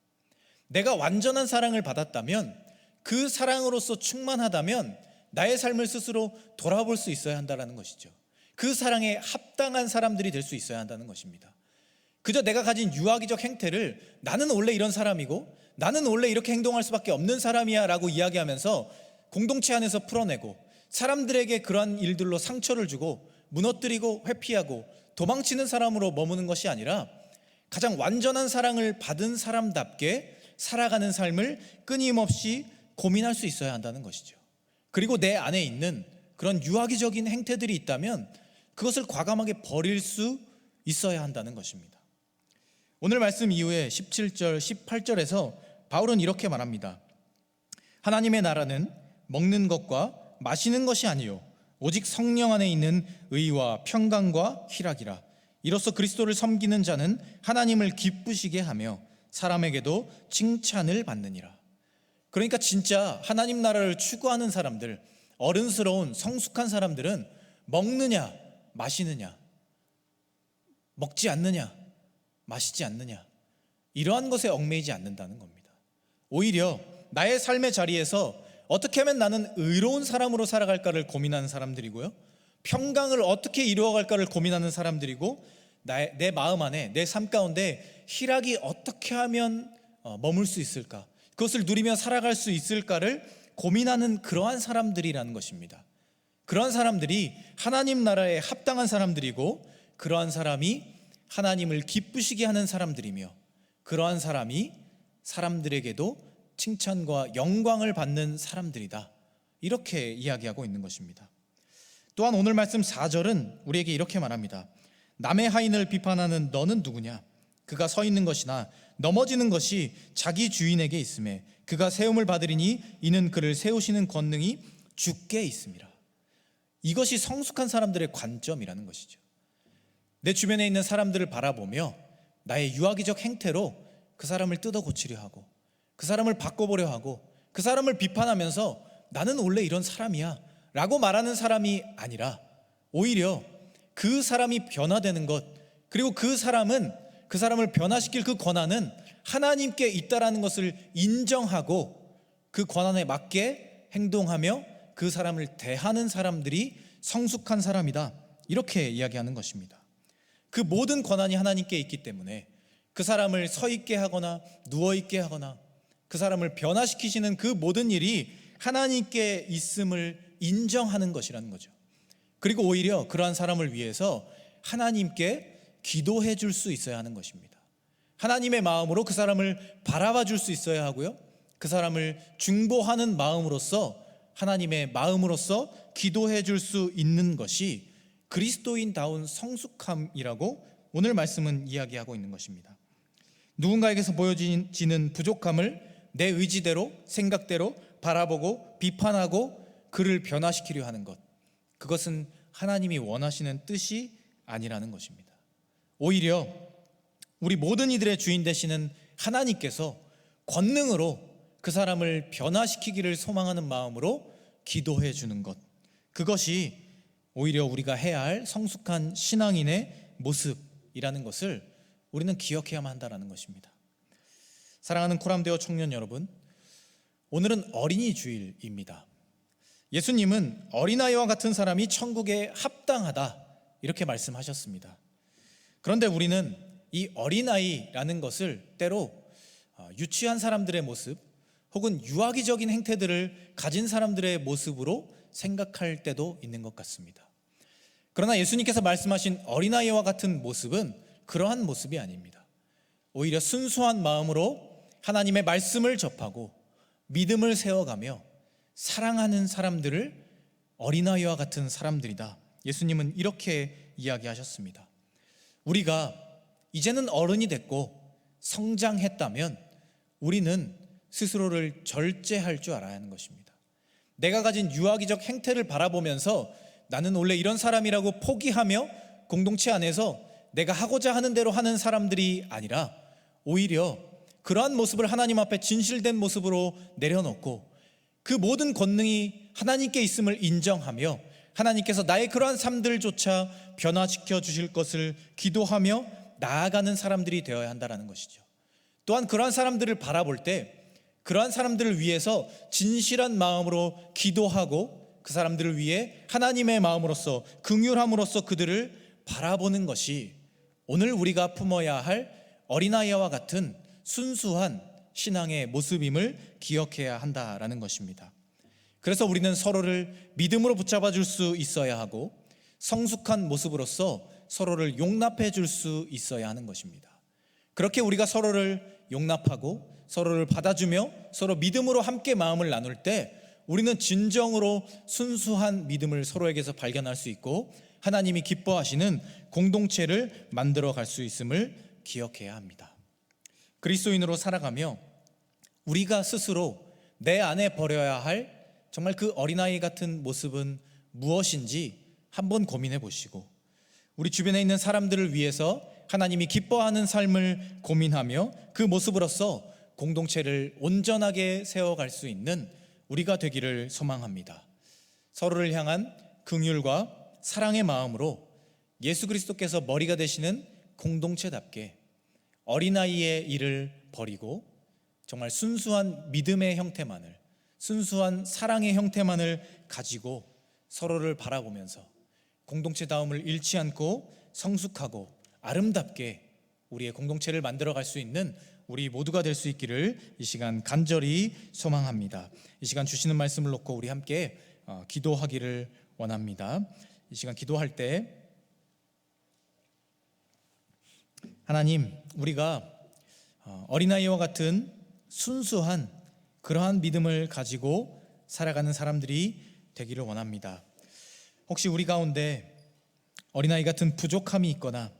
내가 완전한 사랑을 받았다면, 그 사랑으로서 충만하다면 나의 삶을 스스로 돌아볼 수 있어야 한다는 것이죠. 그 사랑에 합당한 사람들이 될 수 있어야 한다는 것입니다. 그저 내가 가진 유아기적 행태를 나는 원래 이런 사람이고 나는 원래 이렇게 행동할 수밖에 없는 사람이야 라고 이야기하면서 공동체 안에서 풀어내고 사람들에게 그러한 일들로 상처를 주고 무너뜨리고 회피하고 도망치는 사람으로 머무는 것이 아니라 가장 완전한 사랑을 받은 사람답게 살아가는 삶을 끊임없이 고민할 수 있어야 한다는 것이죠. 그리고 내 안에 있는 그런 유아기적인 행태들이 있다면 그것을 과감하게 버릴 수 있어야 한다는 것입니다. 오늘 말씀 이후에 17절, 18절에서 바울은 이렇게 말합니다. 하나님의 나라는 먹는 것과 마시는 것이 아니요 오직 성령 안에 있는 의와 평강과 희락이라. 이로써 그리스도를 섬기는 자는 하나님을 기쁘시게 하며 사람에게도 칭찬을 받느니라. 그러니까 진짜 하나님 나라를 추구하는 사람들, 어른스러운 성숙한 사람들은 먹느냐 마시느냐, 먹지 않느냐 마시지 않느냐, 이러한 것에 얽매이지 않는다는 겁니다. 오히려 나의 삶의 자리에서 어떻게 하면 나는 의로운 사람으로 살아갈까를 고민하는 사람들이고요, 평강을 어떻게 이루어갈까를 고민하는 사람들이고, 내 마음 안에, 내 삶 가운데 희락이 어떻게 하면 머물 수 있을까, 그것을 누리며 살아갈 수 있을까를 고민하는 그러한 사람들이라는 것입니다. 그러한 사람들이 하나님 나라에 합당한 사람들이고, 그러한 사람이 하나님을 기쁘시게 하는 사람들이며, 그러한 사람이 사람들에게도 칭찬과 영광을 받는 사람들이다, 이렇게 이야기하고 있는 것입니다. 또한 오늘 말씀 4절은 우리에게 이렇게 말합니다. 남의 하인을 비판하는 너는 누구냐? 그가 서 있는 것이나 넘어지는 것이 자기 주인에게 있음에 그가 세움을 받으리니 이는 그를 세우시는 권능이 주께 있음이라. 이것이 성숙한 사람들의 관점이라는 것이죠. 내 주변에 있는 사람들을 바라보며 나의 유아기적 행태로 그 사람을 뜯어 고치려 하고 그 사람을 바꿔보려 하고 그 사람을 비판하면서 나는 원래 이런 사람이야 라고 말하는 사람이 아니라, 오히려 그 사람이 변화되는 것, 그리고 그 사람을 변화시킬 그 권한은 하나님께 있다라는 것을 인정하고 그 권한에 맞게 행동하며 그 사람을 대하는 사람들이 성숙한 사람이다, 이렇게 이야기하는 것입니다. 그 모든 권한이 하나님께 있기 때문에 그 사람을 서 있게 하거나 누워 있게 하거나 그 사람을 변화시키시는 그 모든 일이 하나님께 있음을 인정하는 것이라는 거죠. 그리고 오히려 그러한 사람을 위해서 하나님께 기도해 줄 수 있어야 하는 것입니다. 하나님의 마음으로 그 사람을 바라봐 줄 수 있어야 하고요, 그 사람을 중보하는 마음으로서, 하나님의 마음으로서 기도해 줄 수 있는 것이 그리스도인다운 성숙함이라고 오늘 말씀은 이야기하고 있는 것입니다. 누군가에게서 보여지는 부족함을 내 의지대로, 생각대로 바라보고 비판하고 그를 변화시키려 하는 것, 그것은 하나님이 원하시는 뜻이 아니라는 것입니다. 오히려 우리 모든 이들의 주인 되시는 하나님께서 권능으로 그 사람을 변화시키기를 소망하는 마음으로 기도해 주는 것, 그것이 오히려 우리가 해야 할 성숙한 신앙인의 모습이라는 것을 우리는 기억해야만 한다는 것입니다. 사랑하는 코람데오 청년 여러분, 오늘은 어린이 주일입니다. 예수님은 어린아이와 같은 사람이 천국에 합당하다 이렇게 말씀하셨습니다. 그런데 우리는 이 어린아이라는 것을 때로 유치한 사람들의 모습 혹은 유아기적인 행태들을 가진 사람들의 모습으로 생각할 때도 있는 것 같습니다. 그러나 예수님께서 말씀하신 어린아이와 같은 모습은 그러한 모습이 아닙니다. 오히려 순수한 마음으로 하나님의 말씀을 접하고 믿음을 세워가며 사랑하는 사람들을 어린아이와 같은 사람들이다, 예수님은 이렇게 이야기하셨습니다. 우리가 이제는 어른이 됐고 성장했다면 우리는 스스로를 절제할 줄 알아야 하는 것입니다. 내가 가진 유아기적 행태를 바라보면서 나는 원래 이런 사람이라고 포기하며 공동체 안에서 내가 하고자 하는 대로 하는 사람들이 아니라 오히려 그러한 모습을 하나님 앞에 진실된 모습으로 내려놓고 그 모든 권능이 하나님께 있음을 인정하며 하나님께서 나의 그러한 삶들조차 변화시켜 주실 것을 기도하며 나아가는 사람들이 되어야 한다는 것이죠. 또한 그러한 사람들을 바라볼 때 그러한 사람들을 위해서 진실한 마음으로 기도하고 그 사람들을 위해 하나님의 마음으로서 긍휼함으로써 그들을 바라보는 것이 오늘 우리가 품어야 할 어린아이와 같은 순수한 신앙의 모습임을 기억해야 한다라는 것입니다. 그래서 우리는 서로를 믿음으로 붙잡아 줄 수 있어야 하고 성숙한 모습으로서 서로를 용납해 줄 수 있어야 하는 것입니다. 그렇게 우리가 서로를 용납하고 서로를 받아주며 서로 믿음으로 함께 마음을 나눌 때 우리는 진정으로 순수한 믿음을 서로에게서 발견할 수 있고 하나님이 기뻐하시는 공동체를 만들어 갈 수 있음을 기억해야 합니다. 그리스도인으로 살아가며 우리가 스스로 내 안에 버려야 할 정말 그 어린아이 같은 모습은 무엇인지 한번 고민해 보시고 우리 주변에 있는 사람들을 위해서 하나님이 기뻐하는 삶을 고민하며 그 모습으로서 공동체를 온전하게 세워갈 수 있는 우리가 되기를 소망합니다. 서로를 향한 긍휼과 사랑의 마음으로 예수 그리스도께서 머리가 되시는 공동체답게 어린아이의 일을 버리고 정말 순수한 믿음의 형태만을, 순수한 사랑의 형태만을 가지고 서로를 바라보면서 공동체다움을 잃지 않고 성숙하고 아름답게 우리의 공동체를 만들어갈 수 있는 우리 모두가 될 수 있기를 이 시간 간절히 소망합니다. 이 시간 주시는 말씀을 놓고 우리 함께 기도하기를 원합니다. 이 시간 기도할 때 하나님, 우리가 어린아이와 같은 순수한 그러한 믿음을 가지고 살아가는 사람들이 되기를 원합니다. 혹시 우리 가운데 어린아이 같은 부족함이 있거나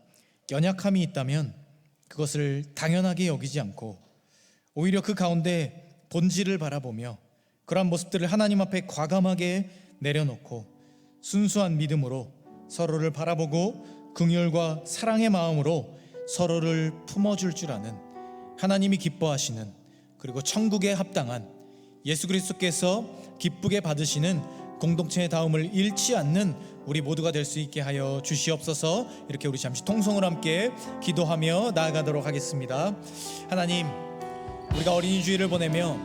연약함이 있다면 그것을 당연하게 여기지 않고 오히려 그 가운데 본질을 바라보며 그러한 모습들을 하나님 앞에 과감하게 내려놓고 순수한 믿음으로 서로를 바라보고 긍휼과 사랑의 마음으로 서로를 품어줄 줄 아는 하나님이 기뻐하시는 그리고 천국에 합당한 예수 그리스도께서 기쁘게 받으시는 공동체의 다움을 잃지 않는 우리 모두가 될 수 있게 하여 주시옵소서. 이렇게 우리 잠시 통성으로 함께 기도하며 나아가도록 하겠습니다. 하나님, 우리가 어린이 주일을 보내며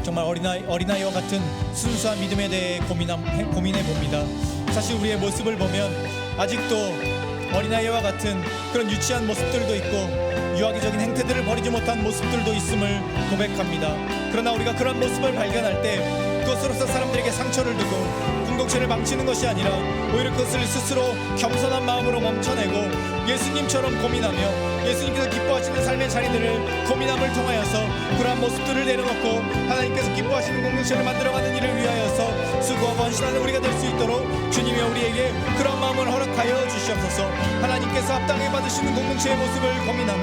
정말 어린아이와 같은 순수한 믿음에 대해 고민해 봅니다. 사실 우리의 모습을 보면 아직도 어린아이와 같은 그런 유치한 모습들도 있고 유아기적인 행태들을 버리지 못한 모습들도 있음을 고백합니다. 그러나 우리가 그런 모습을 발견할 때 그것으로서 사람들에게 상처를 주고 공동체를 망치는 것이 아니라 오히려 그것을 스스로 겸손한 마음으로 멈춰내고 예수님처럼 고민하며 예수님께서 기뻐하시는 삶의 자리들을 고민함을 통하여서 그러한 모습들을 내려놓고 하나님께서 기뻐하시는 공동체를 만들어가는 일을 위하여서 수고하고 헌신하는 우리가 될 수 있도록 주님이 우리에게 그런 마음을 허락하여 주시옵소서. 하나님께서 합당하게 받으시는 공동체의 모습을 고민하며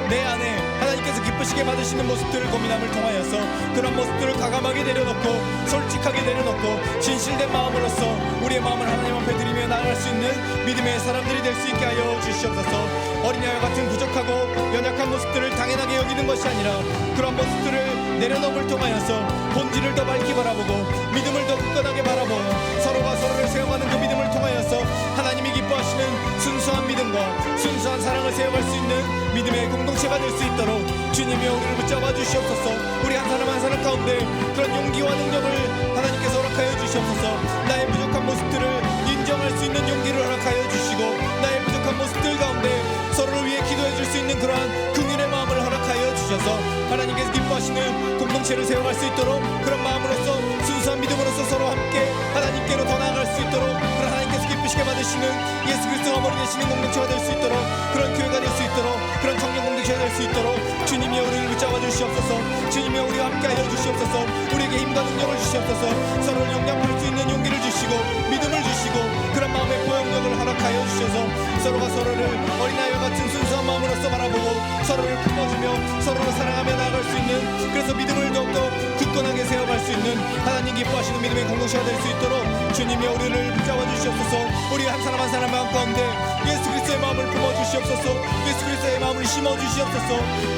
내 안에 하나님께서 기쁘시게 받으시는 모습들을 고민함을 통하여서 그런 모습들을 과감하게 내려놓고 솔직하게 내려놓고 진실된 마음으로서 우리의 마음을 하나님 앞에 드리며 나아갈 수 있는 믿음의 사람들이 될 수 있게 하여 주시옵소서. 어린아이와 같은 부족하고 연약한 모습들을 당연하게 여기는 것이 아니라 그런 모습들을 내려놓음을 통하여서 본질을 더 밝히 바라보고 믿음을 더 굳건하게 바라보고 서로가 서로를 세워가는 그 믿음을 통하여서 하나님이 기뻐하시는 순수한 믿음과 순수한 사랑을 세워갈 수 있는 믿음의 공동체가 될 수 있도록 주님이 우리를 붙잡아 주시옵소서. 우리 한 사람 한 사람 가운데 그런 용기와 능력을 하나님께서 허락하여 주시옵소서. 나의 부족한 모습들을 인정할 수 있는 용기를 허락하여 주시고 나의 부족한 모습들 가운데 서로를 위해 기도해 줄 수 있는 그러한 긍휼의 마음을 허락하여 주셔서 하나님께서 기뻐하시는 공동체를 세워갈 수 있도록 그런 마음으로서 순수한 믿음으로서 서로 함께 하나님께로 더 나아갈 수 있도록 그런 하나님께서 기쁘시게 받으시는 예수 그리스도가 머리 되시는 공동체가 될 수 있도록 그런 교회가 될 수 있도록 그런 청년 공동체가 될 수 있도록 주님이 우리를 붙잡아 주시옵소서. 주님이 우리와 함께하여 주시옵소서. 우리에게 힘과 능력을 주시옵소서. 서로를 용납할 수 있는 용기를 주시고 믿음을 주시고 그런 마음의 포용력을 허락하여 주셔서 서로가 서로를 어린아이와 같은 순수한 마음으로서 바라보고 서로를 품어주며 서로를 사랑하며 나아갈 수 있는 그래서 믿음을 더욱더 굳건하게 세워갈 수 있는 하나님 기뻐하시는 믿음의 공동체가 될 수 있도록 주님이 우리를 붙잡아 주시옵소서. 우리 한 사람 한 사람 마음 가운데 예수 그리스도의 마음을 품어주시옵소서. 예수 그리스도의 마음을 심어주시옵소서.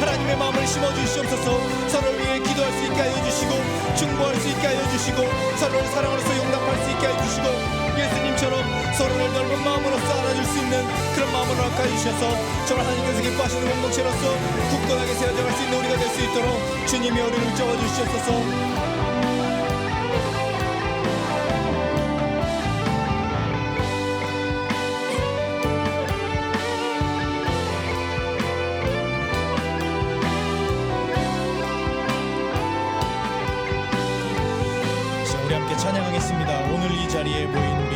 하나님의 마음을 심어주시옵소서. 서로를 위해 기도할 수 있게 하여 주시고 충고할 수 있게 하여 주시고 서로를 사랑으로서 용납할 수 있게 하여 주시고 예수님처럼 서로를 넓은 마음으로서 알아줄 수 있는 그런 마음을 허락하여 주셔서 정말 하나님께서 기뻐하시는 공동체로서 굳건하게 세워져갈 수 있는 우리가 될 수 있도록 주님이 우리를 붙잡아 주시옵소서. 우리 함께 찬양하겠습니다. 오늘 이 자리에 모인 우리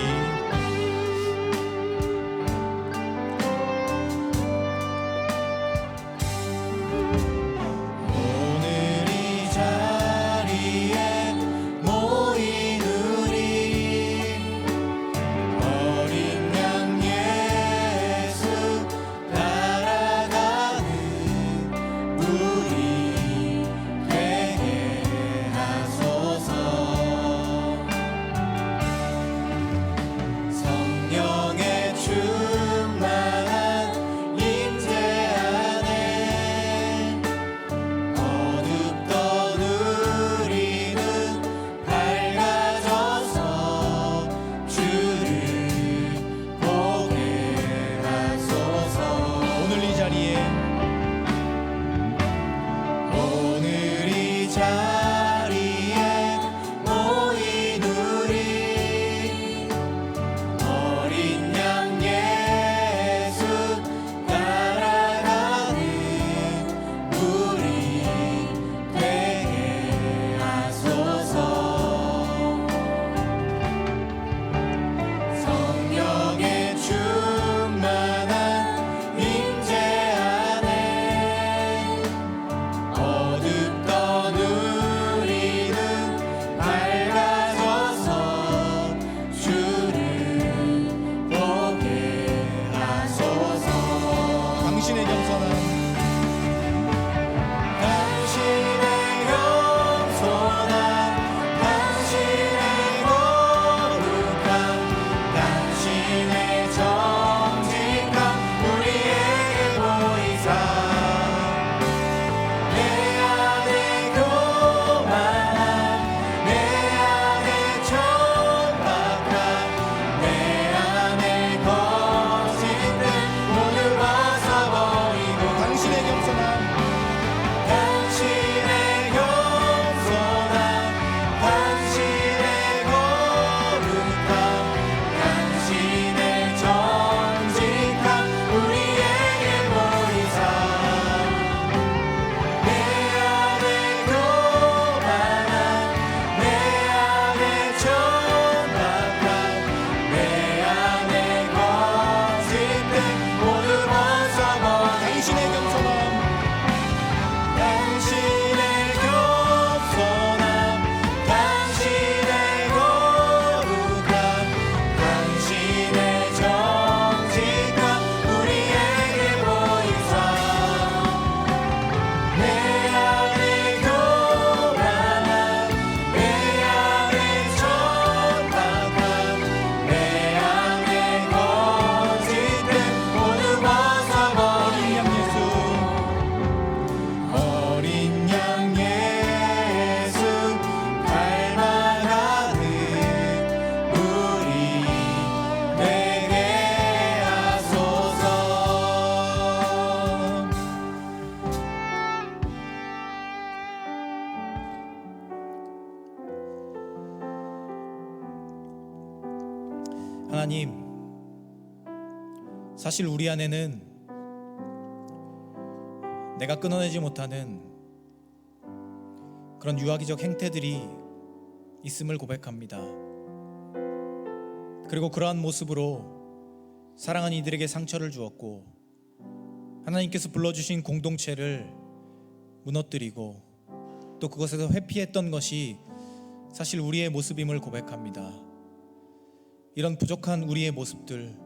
하나님, 사실 우리 안에는 내가 끊어내지 못하는 그런 유아기적 행태들이 있음을 고백합니다. 그리고 그러한 모습으로 사랑하는 이들에게 상처를 주었고 하나님께서 불러주신 공동체를 무너뜨리고 또 그것에서 회피했던 것이 사실 우리의 모습임을 고백합니다. 이런 부족한 우리의 모습들,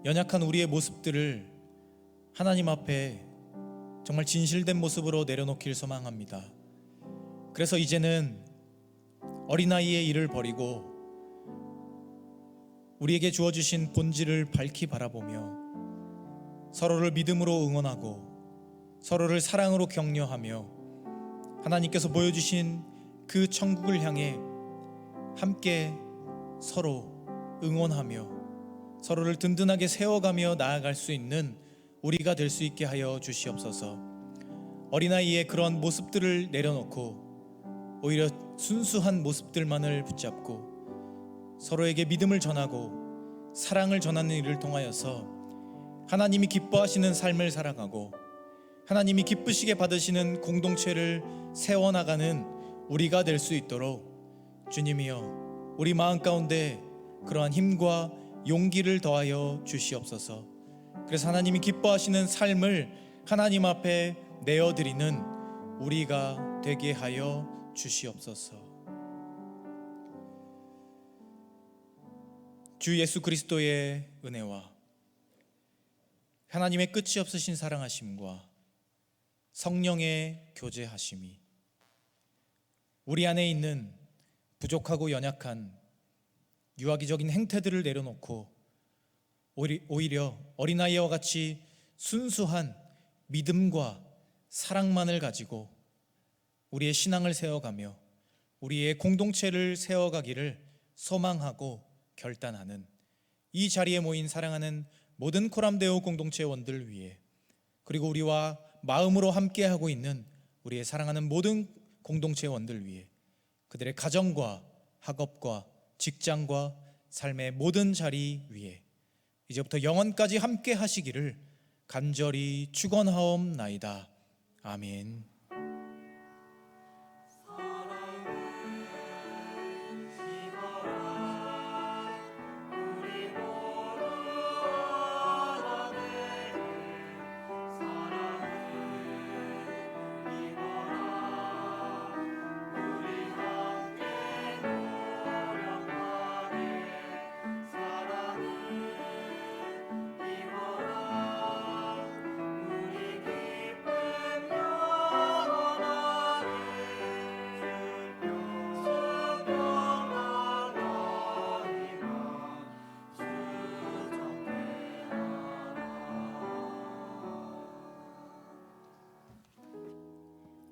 연약한 우리의 모습들을 하나님 앞에 정말 진실된 모습으로 내려놓길 소망합니다. 그래서 이제는 어린아이의 일을 버리고 우리에게 주어주신 본질을 밝히 바라보며 서로를 믿음으로 응원하고 서로를 사랑으로 격려하며 하나님께서 보여주신 그 천국을 향해 함께 서로 응원하며 서로를 든든하게 세워가며 나아갈 수 있는 우리가 될 수 있게 하여 주시옵소서. 어린아이의 그런 모습들을 내려놓고 오히려 순수한 모습들만을 붙잡고 서로에게 믿음을 전하고 사랑을 전하는 일을 통하여서 하나님이 기뻐하시는 삶을 살아가고 하나님이 기쁘시게 받으시는 공동체를 세워나가는 우리가 될 수 있도록 주님이여 우리 마음 가운데 그러한 힘과 용기를 더하여 주시옵소서. 그래서 하나님이 기뻐하시는 삶을 하나님 앞에 내어드리는 우리가 되게 하여 주시옵소서. 주 예수 그리스도의 은혜와 하나님의 끝이 없으신 사랑하심과 성령의 교제하심이 우리 안에 있는 부족하고 연약한 유아기적인 행태들을 내려놓고 오히려 어린아이와 같이 순수한 믿음과 사랑만을 가지고 우리의 신앙을 세워가며 우리의 공동체를 세워가기를 소망하고 결단하는 이 자리에 모인 사랑하는 모든 코람데오 공동체원들 위해 그리고 우리와 마음으로 함께하고 있는 우리의 사랑하는 모든 공동체원들 위해 그들의 가정과 학업과 직장과 삶의 모든 자리 위에 이제부터 영원까지 함께 하시기를 간절히 축원하옵나이다. 아멘.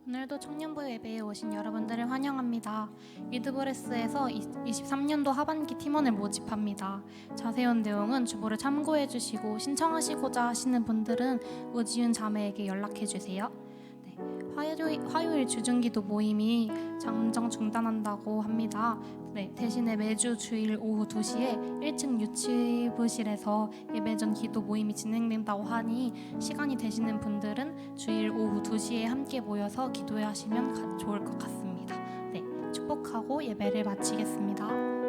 오늘도 청년부 예배에 오신 여러분들을 환영합니다. 위드브레스에서 23년도 하반기 팀원을 모집합니다. 자세한 내용은 주보를 참고해 주시고 신청하시고자 하시는 분들은 우지윤 자매에게 연락해 주세요. 네, 화요일 주중기도 모임이 잠정 중단한다고 합니다. 네, 대신에 매주 주일 오후 2시에 1층 유치부실에서 예배 전 기도 모임이 진행된다고 하니 시간이 되시는 분들은 주일 오후 2시에 함께 모여서 기도하시면 좋을 것 같습니다. 네, 축복하고 예배를 마치겠습니다.